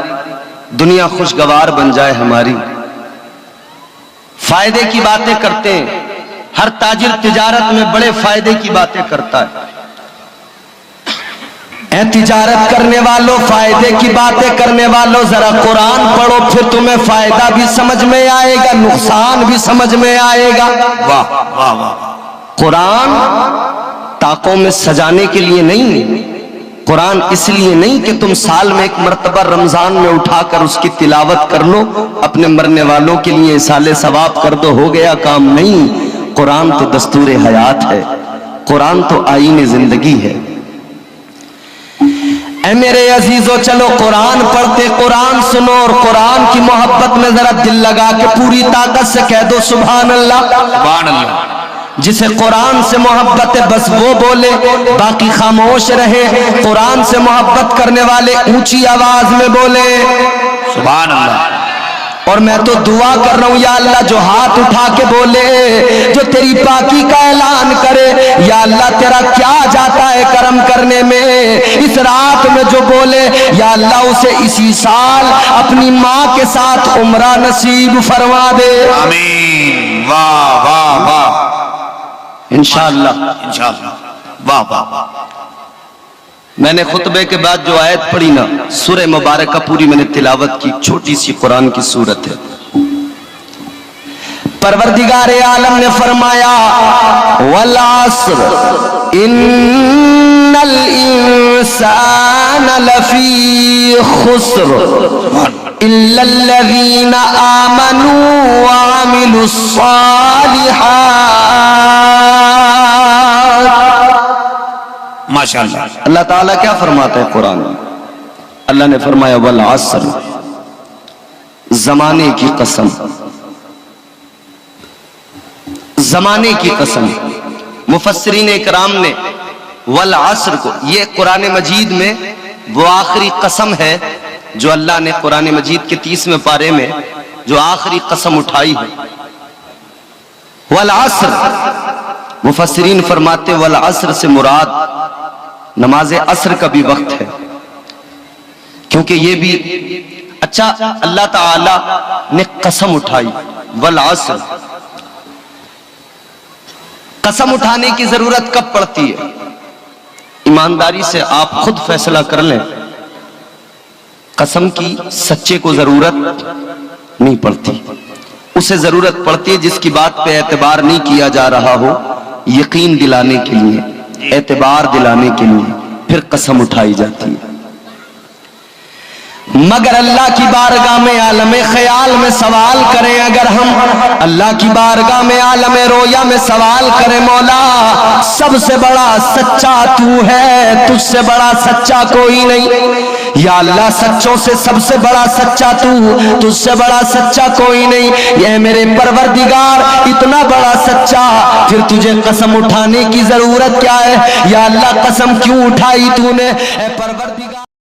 دنیا خوشگوار بن جائے ہماری, فائدے کی باتیں کرتے ہیں. ہر تاجر تجارت میں بڑے فائدے کی باتیں کرتا ہے. اے تجارت کرنے والوں, فائدے کی باتیں کرنے والوں, ذرا قرآن پڑھو پھر تمہیں فائدہ بھی سمجھ میں آئے گا, نقصان بھی سمجھ میں آئے گا. واہ واہ واہ. قرآن طاقوں میں سجانے کے لیے نہیں, قرآن اس لیے نہیں کہ تم سال میں ایک مرتبہ رمضان میں اٹھا کر اس کی تلاوت کر لو, اپنے مرنے والوں کے لیے اصالے ثواب کر دو, ہو گیا کام. نہیں, قرآن تو دستور حیات ہے, قرآن تو آئین زندگی ہے. اے میرے عزیزو چلو قرآن پڑھتے, قرآن سنو اور قرآن کی محبت میں ذرا دل لگا کے پوری طاقت سے کہہ دو سبحان اللہ. سبحان اللہ. جسے قرآن سے محبت ہے بس وہ بولے, باقی خاموش رہے. قرآن سے محبت کرنے والے اونچی آواز میں بولے سبحان اللہ. اور میں تو دعا کر رہا ہوں یا اللہ جو ہاتھ اٹھا کے بولے, جو تیری پاکی کا اعلان کرے, یا اللہ تیرا کیا جاتا ہے کرم کرنے میں, اس رات میں جو بولے یا اللہ اسے اسی سال اپنی ماں کے ساتھ عمرہ نصیب فرما دے. آمین. واہ واہ واہ. انشاءاللہ انشاءاللہ. واہ واہ واہ. میں نے خطبے کے بعد جو آیت پڑھی نا, سورہ مبارکہ پوری میں نے تلاوت کی, چھوٹی سی قرآن کی سورت ہے. پروردگار عالم نے فرمایا والعصر ان الانسان لفی خسر الا الذین آمنوا وعملوا الصالحات. ماشاءاللہ. اللہ تعالیٰ کیا فرماتا ہے قرآن میں؟ اللہ نے فرمایا والعصر, زمانے کی قسم, زمانے کی قسم. مفسرین اکرام نے والعصر کو, یہ قرآن مجید میں وہ آخری قسم ہے جو اللہ نے قرآن مجید کے 30ویں پارے میں جو آخری قسم اٹھائی ہے. والعصر, مفسرین فرماتے والعصر سے مراد نماز عصر کا بھی وقت ہے, کیونکہ یہ بھی اچھا اللہ تعالی نے قسم اٹھائی والعصر. قسم اٹھانے کی ضرورت کب پڑتی ہے؟ ایمانداری سے آپ خود فیصلہ کر لیں, قسم کی سچے کو ضرورت نہیں پڑتی, اسے ضرورت پڑتی ہے جس کی بات پہ اعتبار نہیں کیا جا رہا ہو, یقین دلانے کے لیے, اعتبار دلانے کے لیے پھر قسم اٹھائی جاتی ہے. مگر اللہ کی بارگاہ میں عالم خیال میں سوال کریں اگر ہم اللہ کی بارگاہ میں عالم رویا میں سوال کریں مولا سب سے بڑا سچا تو ہے تجھ سے بڑا سچا کوئی نہیں یا اللہ سچوں سے سب سے بڑا سچا تو تجھ سے بڑا سچا کوئی نہیں یہ میرے پروردگار اتنا بڑا سچا پھر تجھے قسم اٹھانے کی ضرورت کیا ہے یا اللہ قسم کیوں اٹھائی تو نے اے پروردگار